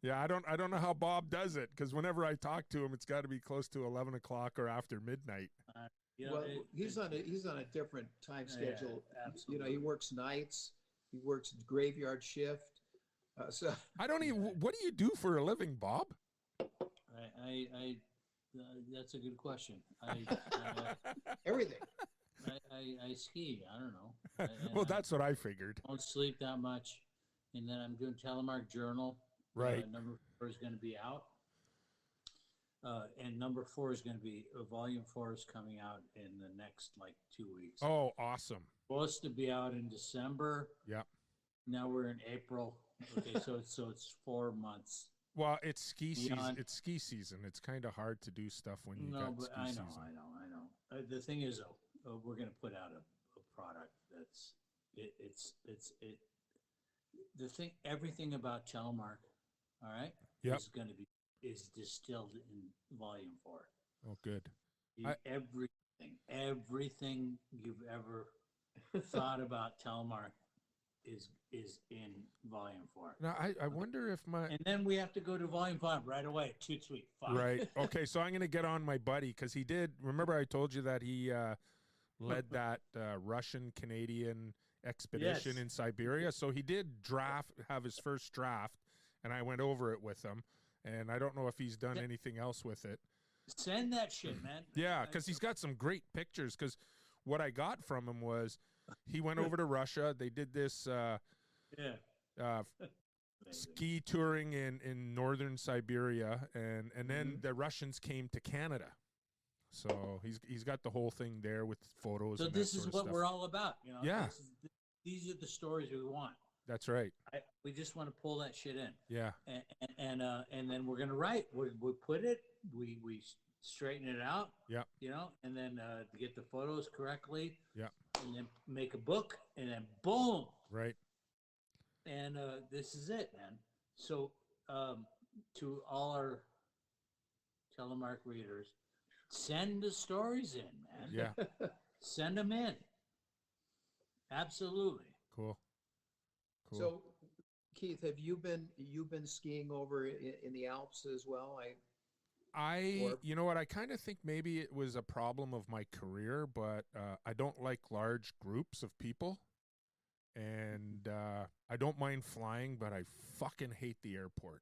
Yeah, I don't know how Bob does it, because whenever I talk to him, it's got to be close to 11 o'clock or after midnight. Well, he's on a different time schedule. absolutely. He works nights. He works graveyard shift. So I don't even. What do you do for a living, Bob? I that's a good question. everything. I ski. I don't know. Well, that's what I figured. I don't sleep that much, and then I'm doing telemark journal. Right. Number 4 is going to be out. And number 4 is going to be volume 4 is coming out in the next like 2 weeks. Oh, awesome. Supposed to be out in December. Yep. Now we're in April. Okay, so it's 4 months. Well, it's ski season. It's ski season. It's kind of hard to do stuff when you got ski season. I know. The thing is, though, we're going to put out a product that's the thing. Everything about telemark, all right, yep, is distilled in volume 4. Oh, good. Everything you've ever thought about telemark is in volume 4. Now I wonder if and then we have to go to volume 5 right away. 2, 3, 5. Right. Okay. So I'm going to get on my buddy, because he did. Remember, I told you that he led that Russian Canadian expedition in Siberia. So he did have his first draft, and I went over it with him. And I don't know if he's done anything else with it. Send that shit, man. Yeah, because he's got some great pictures. Because what I got from him was he went over to Russia. They did this ski touring in northern Siberia, and then the Russians came to Canada. So he's got the whole thing there with photos. So and this that is sort of what stuff. we're all about. You know? Yeah. These are the stories we want. That's right. We just want to pull that shit in. Yeah. And then we're gonna write. We put it. We straighten it out. Yeah. You know, and then get the photos correctly. Yeah. And then make a book, and then boom. Right. And this is it, man. So to all our telemark readers, send the stories in, man. Yeah. Send them in. Absolutely. Cool. So, Keith, have you been skiing over in the Alps as well? You know what? I kind of think maybe it was a problem of my career, but I don't like large groups of people, and I don't mind flying, but I fucking hate the airport.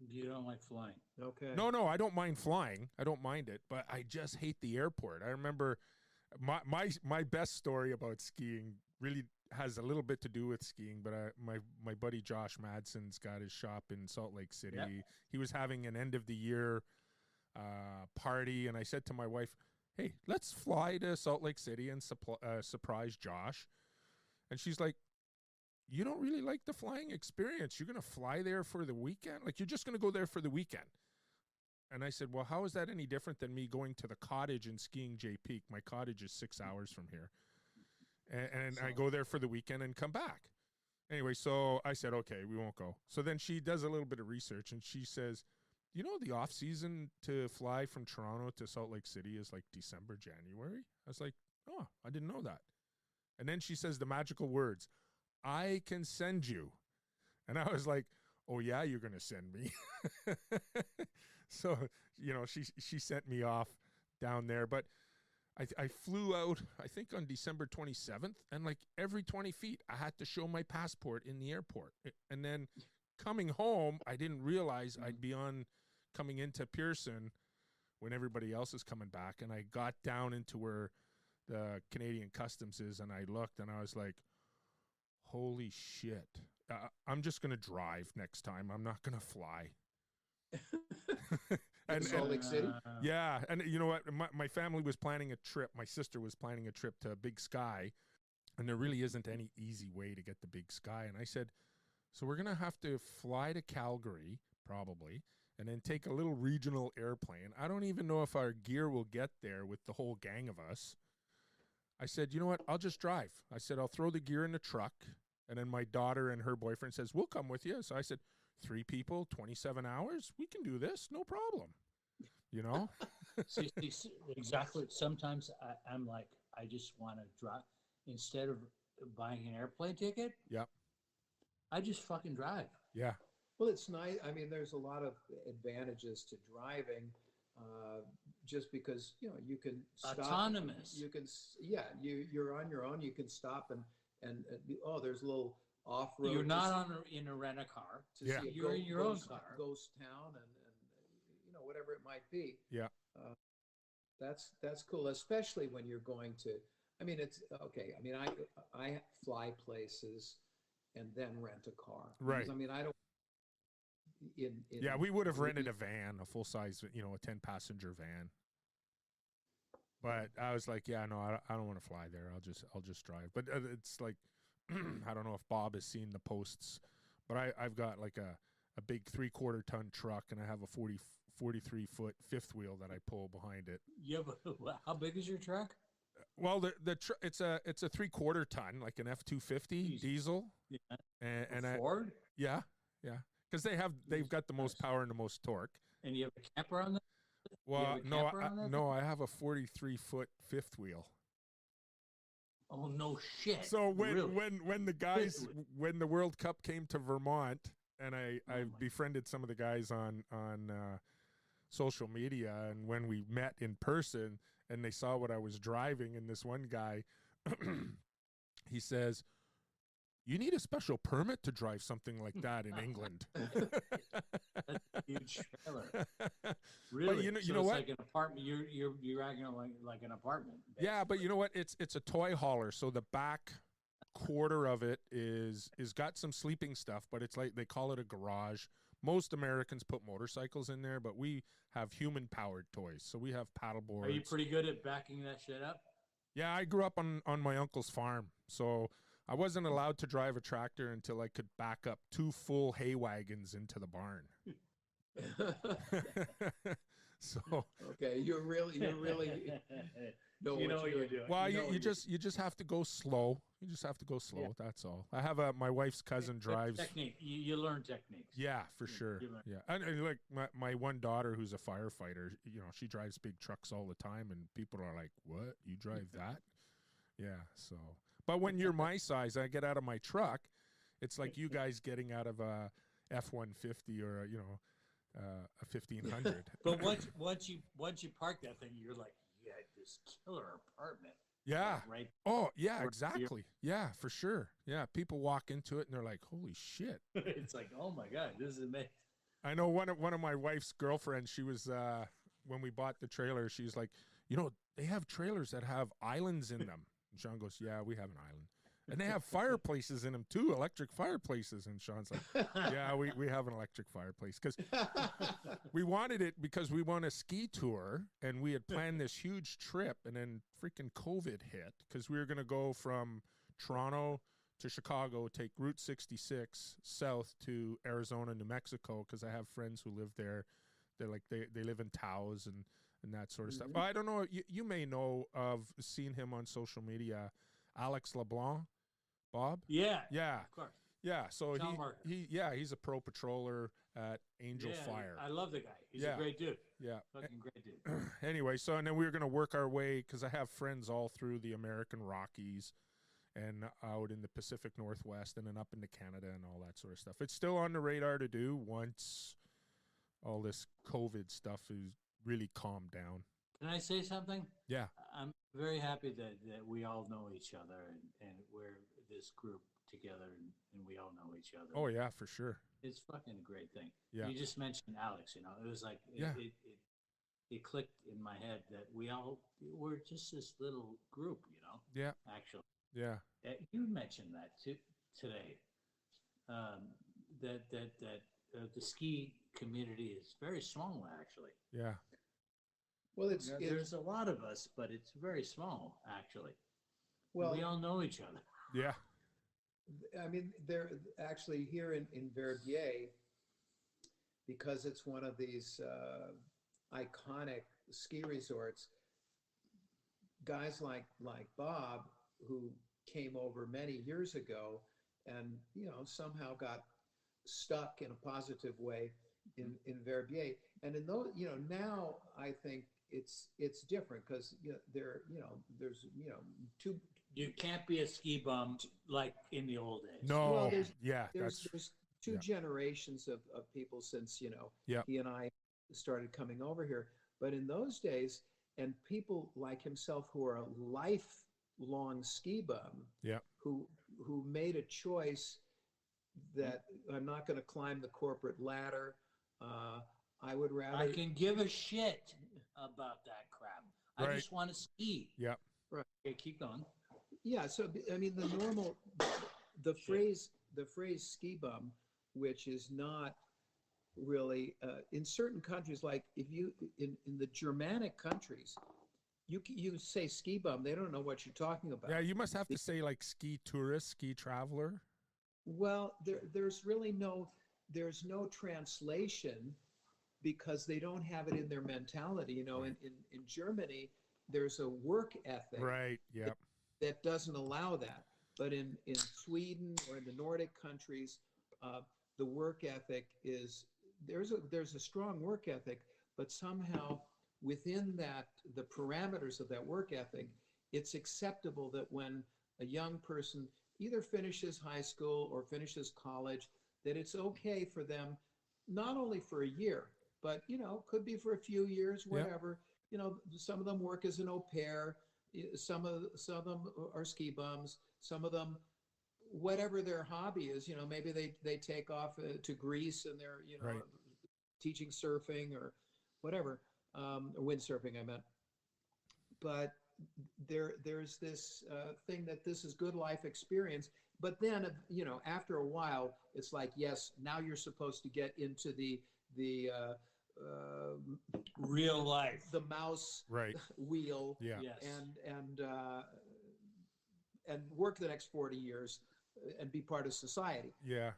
You don't like flying? Okay. No, I don't mind flying. I don't mind it, but I just hate the airport. I remember my best story about skiing really has a little bit to do with skiing, but my buddy Josh Madsen's got his shop in Salt Lake City. Yep. He was having an end of the year party, and I said to my wife, hey, let's fly to Salt Lake City and surprise Josh. And she's like, you don't really like the flying experience. You're going to fly there for the weekend? Like, you're just going to go there for the weekend. And I said, well, how is that any different than me going to the cottage and skiing Jay Peak? My cottage is 6 hours from here. And I go there for the weekend and come back. Anyway, so I said, okay, we won't go. So then she does a little bit of research, and she says, you know, the off season to fly from Toronto to Salt Lake City is like December, January. I was like, oh, I didn't know that. And then she says the magical words, I can send you. And I was like, oh yeah, you're going to send me. So, you know, she sent me off down there, but I flew out, I think on December 27th, and like every 20 feet, I had to show my passport in the airport. And then coming home, I didn't realize I'd be coming into Pearson when everybody else is coming back. And I got down into where the Canadian Customs is, and I looked, and I was like, holy shit. I'm just going to drive next time. I'm not going to fly. And Salt Lake City? Yeah. And you know what? My family was planning a trip. My sister was planning a trip to Big Sky, and there really isn't any easy way to get to Big Sky. And I said, so we're going to have to fly to Calgary, probably, and then take a little regional airplane. I don't even know if our gear will get there with the whole gang of us. I said, you know what? I'll just drive. I said, I'll throw the gear in the truck. And then my daughter and her boyfriend says, we'll come with you. So I said, 3 people, 27 hours, we can do this, no problem. You know? See, exactly. Sometimes I'm like, I just want to drive. Instead of buying an airplane ticket, Yep. I just fucking drive. Yeah. Well, it's nice. I mean, there's a lot of advantages to driving, just because, you know, you can stop. Autonomous. You can, yeah, you're on your own. You can stop and oh, there's a little off-road. You're not in a rent-a-car. Yeah. You're in your own car. Ghost town and you know, whatever it might be. Yeah. That's cool, especially when you're going to. I mean, it's okay. I mean, I fly places and then rent a car. Right. I mean, I don't. Yeah, we would have rented a van, a full-size, you know, a 10-passenger van. But I was like, yeah, no, I don't want to fly there. I'll just drive. But it's like, I don't know if Bob has seen the posts, but I've got like a big 3/4 ton truck, and I have a 43-foot fifth wheel that I pull behind it. Yeah, but how big is your truck? Well, it's a 3/4 ton, like an F-250 diesel. Yeah. And Ford? Yeah. Because they've got the most power and the most torque. And you have a camper on that? Well, no, I have a 43-foot fifth wheel. Oh no shit! So when the guys Really? when the World Cup came to Vermont, and I befriended some of the guys on social media, and when we met in person, and they saw what I was driving, and this one guy, he says, you need a special permit to drive something like that in England. That's a huge trailer. Really? But you know it's what? Like an apartment. You're acting like an apartment. Basically. Yeah, but you know what? It's a toy hauler. So the back quarter of it is got some sleeping stuff, but it's like they call it a garage. Most Americans put motorcycles in there, but we have human powered toys. So we have paddle boards. Are you pretty good at backing that shit up? Yeah, I grew up on my uncle's farm. So I wasn't allowed to drive a tractor until I could back up 2 full hay wagons into the barn. So okay, you really know you know what you're doing. well, you just have to go slow. You just have to go slow. Yeah. That's all. I have my wife's cousin drives. Technique. You learn techniques. Yeah, for sure. Yeah, and like my one daughter who's a firefighter, you know, she drives big trucks all the time, and people are like, "What? You drive that?" Yeah. So, but when you're my size, I get out of my truck. It's like you guys getting out of a F-150 or a 1500. But once you park that thing, you're like, yeah, this killer apartment. Yeah. Right. Oh, yeah, exactly. Yeah, for sure. Yeah, people walk into it and they're like, "Holy shit!" It's like, oh my god, this is amazing. I know one of my wife's girlfriends. She was when we bought the trailer. She's like, they have trailers that have islands in them. And Sean goes, "Yeah, we have an island." And they have fireplaces in them too, electric fireplaces. And Sean's like, "Yeah, we have an electric fireplace." Because we wanted it because we want a ski tour, and we had planned this huge trip, and then freaking COVID hit because we were going to go from Toronto to Chicago, take Route 66 south to Arizona, New Mexico, because I have friends who live there. They're like they live in Taos and that sort of stuff. Well, I don't know. You may know of seen him on social media, Alex LeBlanc, Bob. Yeah, Yeah, of course. yeah. So Telemarketer. he's a pro patroller at Angel Fire. I love the guy. He's a great dude. Yeah. Fucking great dude. Anyway, so and then we were gonna work our way because I have friends all through the American Rockies and out in the Pacific Northwest and then up into Canada and all that sort of stuff. It's still on the radar to do once all this COVID stuff is really calmed down. Can I say something? Yeah. I'm very happy that we all know each other and we're this group together and we all know each other. Oh, yeah, for sure. It's fucking a great thing. Yeah. You just mentioned Alex, it was like, it clicked in my head that we're just this little group, Yeah. actually. Yeah. You mentioned that today, that the ski community is very small, actually. Yeah. Well, there's a lot of us, but it's very small, actually. Well, we all know each other. Yeah. I mean, they're actually here in Verbier, because it's one of these iconic ski resorts. Guys like Bob, who came over many years ago, and somehow got stuck in a positive way in Verbier, and in those, now I think it's different because there's two. You can't be a ski bum like in the old days. No, Well, there's two generations of people since he and I started coming over here. But in those days, and people like himself who are a lifelong ski bum, who made a choice that I'm not going to climb the corporate ladder. I would rather. I can give a shit about that crap. I just want to ski. Yeah. Right. Okay, keep going. Yeah. So I mean, the phrase ski bum, which is not really in certain countries, like if you in the Germanic countries, you say ski bum, they don't know what you're talking about. Yeah, you must have to say like ski tourist, ski traveler. Well, there's no translation because they don't have it in their mentality. In Germany, there's a work ethic. Right. Yeah. That doesn't allow that. But in Sweden or in the Nordic countries, the work ethic is there's a strong work ethic, but somehow within that, the parameters of that work ethic, it's acceptable that when a young person either finishes high school or finishes college, that it's okay for them, not only for a year, but could be for a few years, whatever. Some of them work as an au pair. Some of them are ski bums. Some of them, whatever their hobby is, maybe they take off to Greece and they're teaching surfing or whatever, or windsurfing, I meant. But there's this thing that this is good life experience. But then, after a while, it's like, yes, now you're supposed to get into the real life, the mouse wheel, and work the next 40 years and be part of society. Yeah.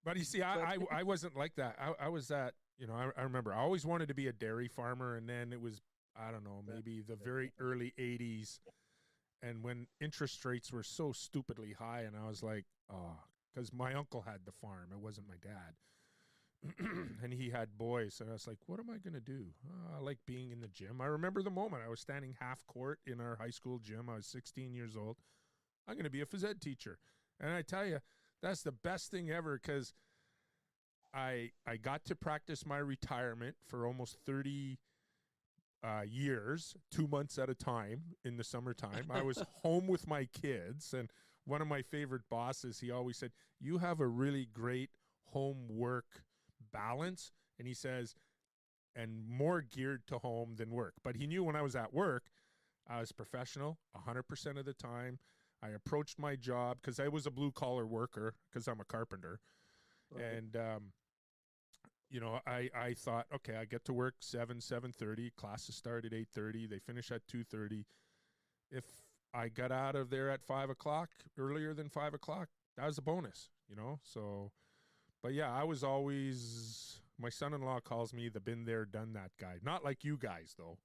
But you see, I wasn't like that. I was that, I remember I always wanted to be a dairy farmer. And then it was, I don't know, maybe the very early 80s. And when interest rates were so stupidly high, and I was like, oh, because my uncle had the farm. It wasn't my dad. And he had boys. And I was like, what am I going to do? I like being in the gym. I remember the moment I was standing half court in our high school gym. I was 16 years old. I'm going to be a phys ed teacher. And I tell you, that's the best thing ever because I got to practice my retirement for almost 30 years, 2 months at a time in the summertime. I was home with my kids, and one of my favorite bosses, he always said, you have a really great home work balance. And he says, and more geared to home than work. But he knew when I was at work, I was professional 100% of the time. I approached my job because I was a blue collar worker because I'm a carpenter. Right. And, I thought, okay, I get to work 7:30. Classes start at 8:30. They finish at 2:30. If I got out of there at 5 o'clock, earlier than 5 o'clock. That was a bonus, So, but yeah, I was always, my son-in-law calls me the been there, done that guy. Not like you guys though,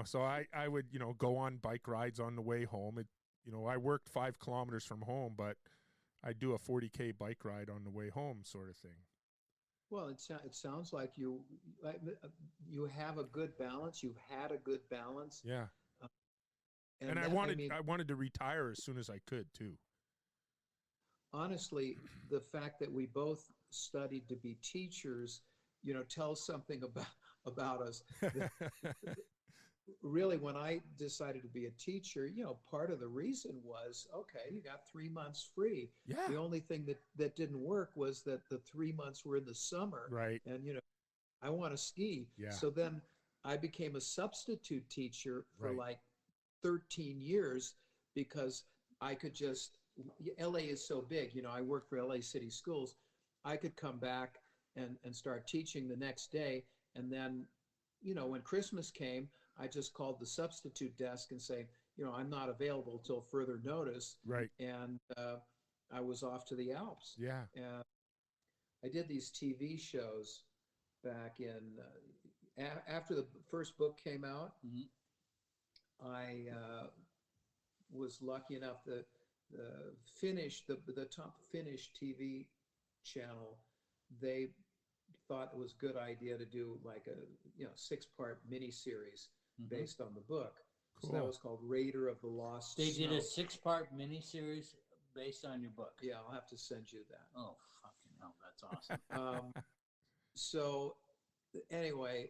So I would, go on bike rides on the way home. I worked 5 kilometers from home, but I do a 40K bike ride on the way home, sort of thing. Well, it sounds like you have a good balance. You've had a good balance. Yeah. Uh, And I wanted to retire as soon as I could too. Honestly, the fact that we both studied to be teachers, tells something about us. Really, when I decided to be a teacher, part of the reason was, okay, you got 3 months free. Yeah. The only thing that didn't work was that the 3 months were in the summer. Right. And, I want to ski. Yeah. So then I became a substitute teacher for Right. like 13 years because I could just, LA is so big, I worked for LA City Schools. I could come back and start teaching the next day. And then, when Christmas came, I just called the substitute desk and say, I'm not available till further notice. Right. And I was off to the Alps. Yeah. And I did these TV shows back in, after the first book came out. Mm-hmm. I was lucky enough that the top Finnish TV channel, they thought it was a good idea to do like a 6-part miniseries based on the book. Cool. So that was called Raider of the Lost They Snow. did a 6-part miniseries based on your book. Yeah, I'll have to send you that. Oh, fucking hell, that's awesome. So anyway,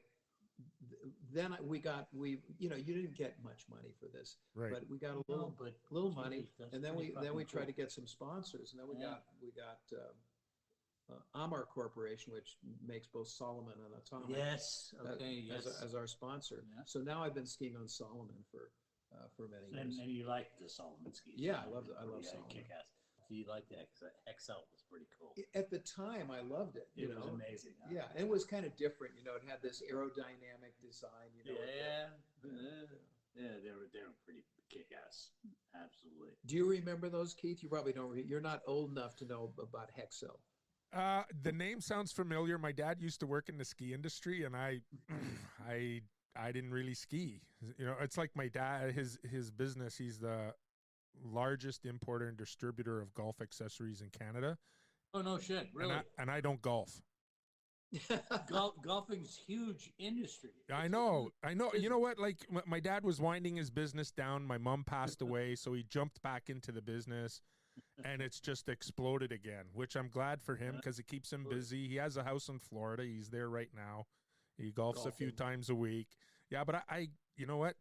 then you didn't get much money for this, Right. but we got a No, little but money, that's and then pretty we fucking tried cool. to get some sponsors, and then we Yeah. got Amar Corporation, which makes both Solomon and Atomic. Yes. Okay. Yes. As our sponsor. Yeah. So now I've been skiing on Solomon for many years. And you like the Solomon skis? Yeah, I love Solomon. Kick ass. So you like that because XL was pretty cool. At the time, I loved it. It was amazing. Huh? Yeah, and it was kind of different. It had this aerodynamic design. Yeah, they were pretty kick ass. Absolutely. Do you remember those, Keith? You probably don't. You're not old enough to know about Hexel. The name sounds familiar. My dad used to work in the ski industry, and I didn't really ski. It's like my dad, his business. He's the largest importer and distributor of golf accessories in Canada. Oh no shit! Really? And I don't golf. Golfing's huge industry. I know. You know what? Like my dad was winding his business down. My mom passed away, so he jumped back into the business, and it's just exploded again. Which I'm glad for him because it keeps him busy. He has a house in Florida. He's there right now. He golfs a few times a week. Yeah, but I you know what?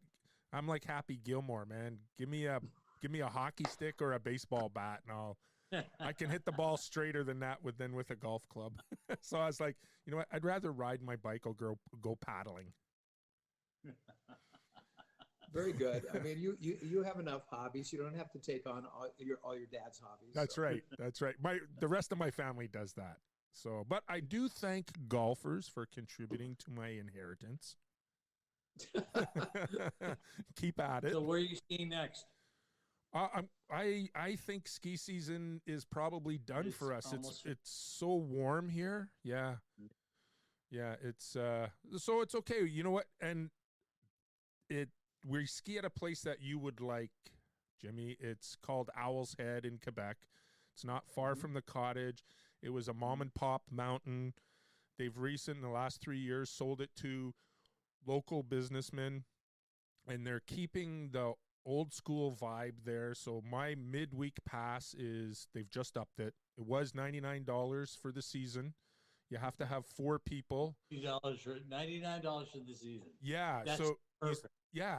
I'm like Happy Gilmore, man. Give me a hockey stick or a baseball bat, and I can hit the ball straighter than that with a golf club. So I was like, you know what? I'd rather ride my bike or go paddling. Very good. I mean, you have enough hobbies. You don't have to take on all your dad's hobbies. That's right. That's right. The rest of my family does that. So, but I do thank golfers for contributing to my inheritance. Keep at it. So where are you skiing next? I think ski season is probably done for us. It's so warm here. Yeah. It's so it's okay. You know what? And we ski at a place that you would like, Jimmy. It's called Owl's Head in Quebec. It's not far from the cottage. It was a mom and pop mountain. They've in the last 3 years, sold it to local businessmen, and they're keeping the old school vibe there. So my midweek pass they've just upped it. It was $99 for the season. You have to have 4 people. $99 for the season. Yeah. That's so perfect.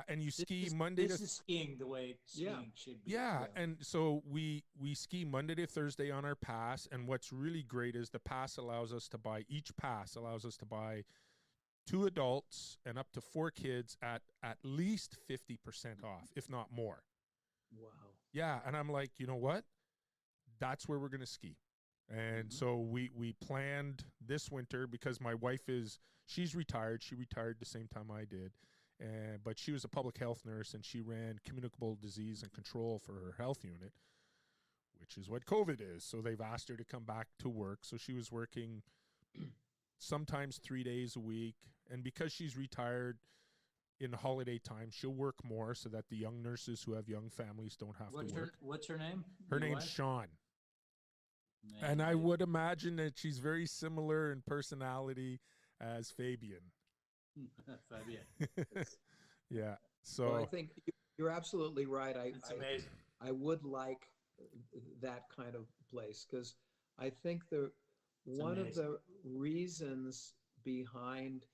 And you ski Monday This is skiing the way skiing should be. Yeah, and so we ski Monday to Thursday on our pass, and what's really great is the pass allows us to buy 2 adults and up to 4 kids at least 50% off, if not more. Wow. Yeah, and I'm like, you know what? That's where we're going to ski. And so we planned this winter because my wife she's retired. She retired the same time I did. And but she was a public health nurse, and she ran communicable disease and control for her health unit, which is what COVID is. So they've asked her to come back to work. So she was working sometimes 3 days a week. And because she's retired in the holiday time, she'll work more so that the young nurses who have young families don't have to work. What's her name? Her Your name's wife? Sean. Man, And I would imagine that she's very similar in personality as Fabian. Verbier. Yeah. So Well, I think you're absolutely right. It's amazing. I would like that kind of place because I think one of the reasons behind,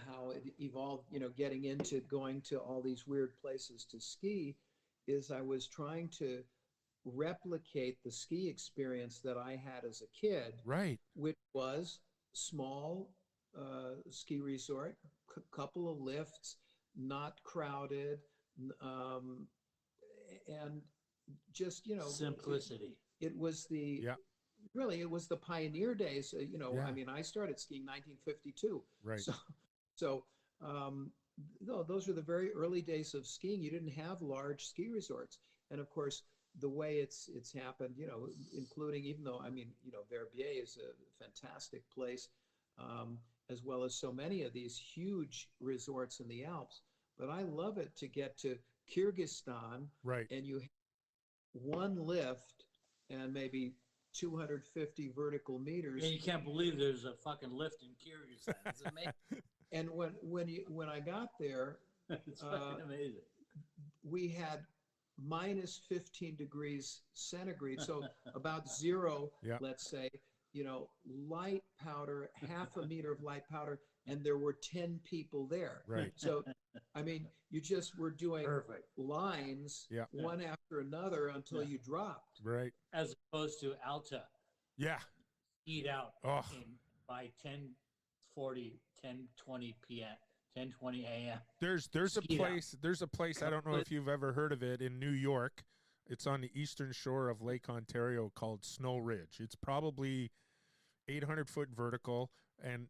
how it evolved, getting into going to all these weird places to ski is I was trying to replicate the ski experience that I had as a kid, right. which was small ski resort, couple of lifts, not crowded, and just simplicity. It was the Yeah. really it was the pioneer days. Yeah. I mean, I started skiing 1952. Right. So no, those were the very early days of skiing. You didn't have large ski resorts, and of course, the way it's happened, including even though Verbier is a fantastic place, as well as so many of these huge resorts in the Alps. But I love it to get to Kyrgyzstan, Right. and you have one lift and maybe 250 vertical meters. Yeah, you can't believe there's a fucking lift in Kyrgyzstan. It's amazing. And when I got there, It's fucking amazing. we had minus 15 degrees centigrade, so about zero, Yeah. let's say, light powder, half a meter of light powder, and there were 10 people there. Right. So, I mean, you just were doing Perfect. lines, Yeah. one after another until you dropped. Right. As opposed to Alta, Yeah. eat out Oh. by 10:40, 10:20 p.m., 10:20 a.m. There's a place I don't know if you've ever heard of it in New York. It's on the eastern shore of Lake Ontario called Snow Ridge. It's probably 800-foot vertical, and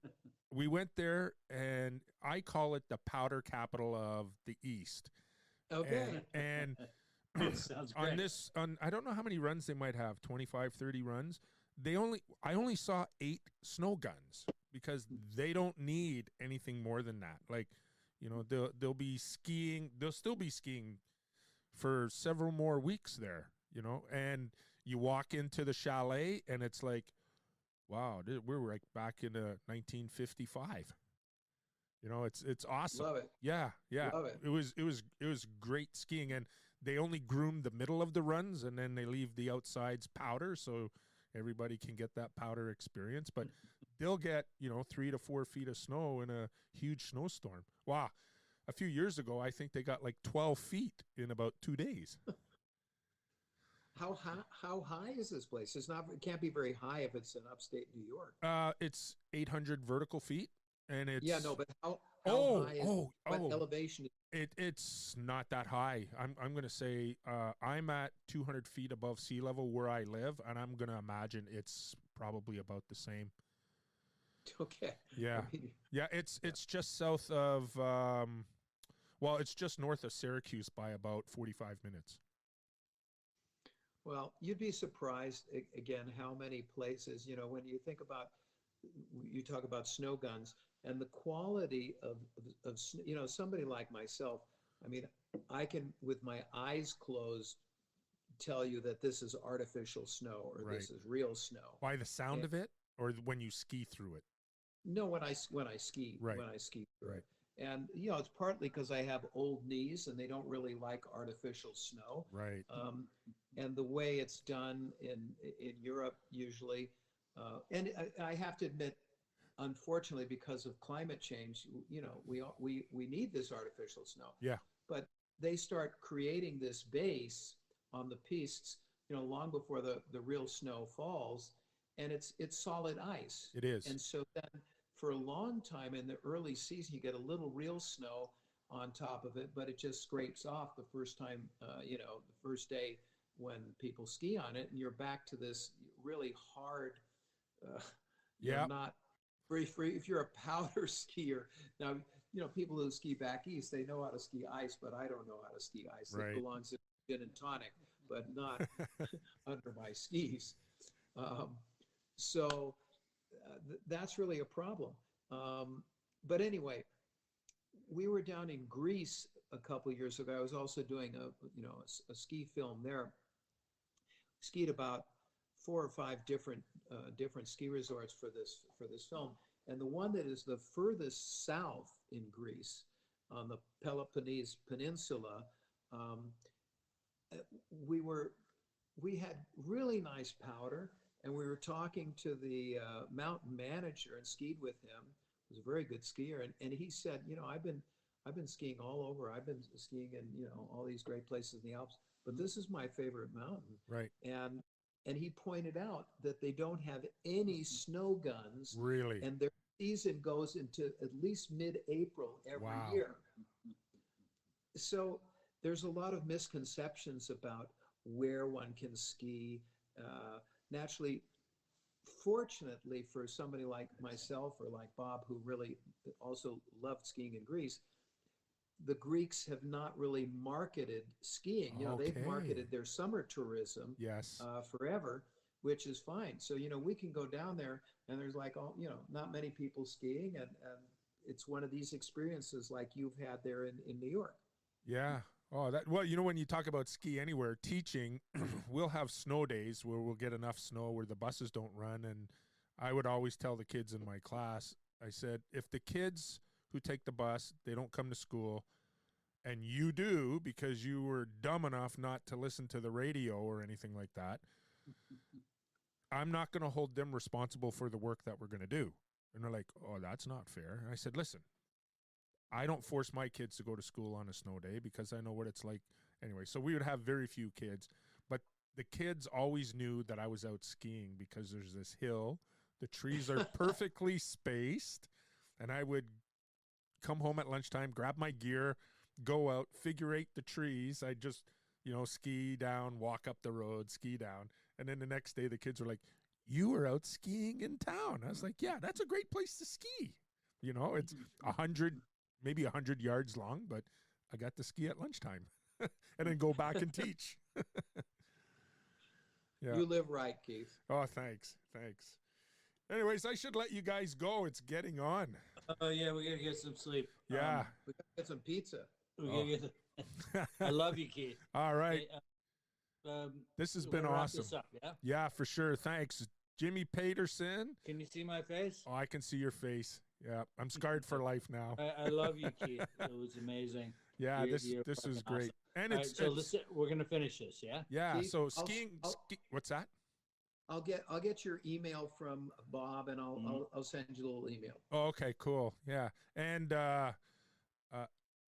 we went there, and I call it the powder capital of the East. Okay. And Sounds great. I don't know how many runs they might have, 25, 30 runs. I only saw 8 snow guns because they don't need anything more than that. Like, they'll be skiing. They'll still be skiing for several more weeks there, and you walk into the chalet and it's like, wow, we're like back in 1955. It's awesome. Love it. Yeah. Love it. It was great skiing, and they only groom the middle of the runs, and then they leave the outsides powder so everybody can get that powder experience. But they'll get 3 to 4 feet of snow in a huge snowstorm. Wow. A few years ago, I think they got like 12 feet in about 2 days. How high is this place? It can't be very high if it's in upstate New York. It's 800 vertical feet, and it's but how high is what elevation? It's not that high. I'm gonna say I'm at 200 feet above sea level where I live, and I'm gonna imagine it's probably about the same. Okay. Yeah. Yeah. It's just south of it's just north of Syracuse by about 45 minutes. Well, you'd be surprised again how many places, when you think about, you talk about snow guns and the quality of somebody like myself. I mean, I can, with my eyes closed, tell you that this is artificial snow or Right. this is real snow. By the sound of it, or when you ski through it? No, when I ski, Right. when I ski through Right. it. And, it's partly because I have old knees and they don't really like artificial snow. Right. And the way it's done in Europe usually, and I have to admit, unfortunately, because of climate change, we need this artificial snow. Yeah. But they start creating this base on the pistes, long before the real snow falls, and it's solid ice. It is. And so then for a long time in the early season, you get a little real snow on top of it, but it just scrapes off the first time, the first day when people ski on it, and you're back to this really hard, not very free. If you're a powder skier, now, people who ski back east, they know how to ski ice, but I don't know how to ski ice. Right. It belongs in gin and tonic, but not under my skis. So that's really a problem. But anyway, we were down in Greece a couple of years ago. I was also doing a ski film there. Skied about 4 or 5 different ski resorts for this film, and the one that is the furthest south in Greece, on the Peloponnese Peninsula, we had really nice powder, and we were talking to the mountain manager and skied with him. He was a very good skier, and he said, I've been skiing all over. I've been skiing in all these great places in the Alps, but this is my favorite mountain. Right. And he pointed out that they don't have any snow guns. Really? And their season goes into at least mid-April every year. So there's a lot of misconceptions about where one can ski. Naturally, fortunately for somebody like myself or like Bob, who really also loved skiing in Greece, the Greeks have not really marketed skiing. They've marketed their summer tourism forever, which is fine. So, we can go down there and there's not many people skiing, and it's one of these experiences like you've had there in New York. Yeah. Oh, when you talk about ski anywhere, teaching, we'll have snow days where we'll get enough snow where the buses don't run. And I would always tell the kids in my class, I said, if the kids who take the bus, they don't come to school, and you do because you were dumb enough not to listen to the radio or anything like that, I'm not going to hold them responsible for the work that we're going to do. And they're like, oh, that's not fair. And I said, listen, I don't force my kids to go to school on a snow day because I know what it's like anyway. So we would have very few kids, but the kids always knew that I was out skiing because there's this hill. The trees are perfectly spaced, and I would come home at lunchtime, grab my gear, go out, figure eight the trees. I just, ski down, walk up the road, ski down. And then the next day the kids were like, you were out skiing in town. I was like, yeah, that's a great place to ski. It's 100 yards long, but I got to ski at lunchtime and then go back and teach. Yeah. You live right, Keith. Oh, thanks. Anyways, I should let you guys go. It's getting on. Oh, yeah, we got to get some sleep. Yeah. We got to get some pizza. I love you, Keith. All right. Hey, this has been awesome. This up, yeah? Yeah, for sure. Thanks. Jimmy Pettersen. Can you see my face? Oh, I can see your face. Yeah, I'm scarred for life now. I love you, Keith. It was amazing. Yeah, this is great. Awesome. And we're gonna finish this, yeah? Yeah. Keith, so skiing. What's that? I'll get your email from Bob, and I'll send you a little email. Oh, okay, cool. Yeah, and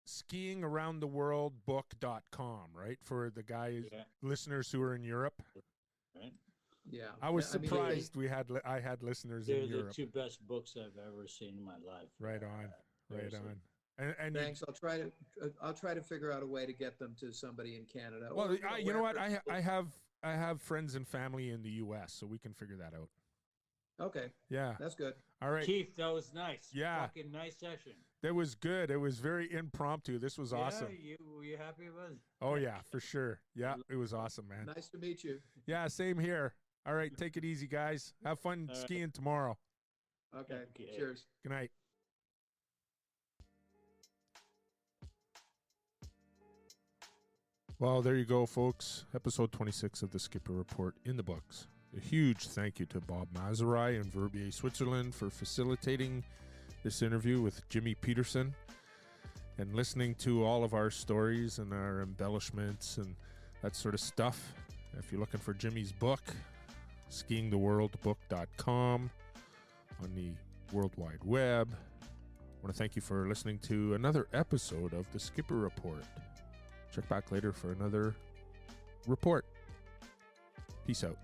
skiingaroundtheworldbook.com, right? For the guys, listeners who are in Europe. Right. Yeah, I was surprised I had listeners in Europe. They're the 2 best books I've ever seen in my life. Right on. And thanks. I'll try to figure out a way to get them to somebody in Canada. Well, you know what? I have friends and family in the U.S., so we can figure that out. Okay. Yeah. That's good. All right. Keith, that was nice. Yeah. Fucking nice session. That was good. It was very impromptu. This was awesome. Were you happy with it? Oh, yeah, for sure. Yeah, it was awesome, man. Nice to meet you. Yeah, same here. All right, take it easy, guys. Have fun skiing tomorrow. Okay. Cheers. Good night. Well, there you go, folks. Episode 26 of the Skipper Report in the books. A huge thank you to Bob Mazarei in Verbier, Switzerland for facilitating this interview with Jimmy Pettersen and listening to all of our stories and our embellishments and that sort of stuff. If you're looking for Jimmy's book, skiingtheworldbook.com on the World Wide Web. I want to thank you for listening to another episode of the Skipper Report. Check back later for another report. Peace out.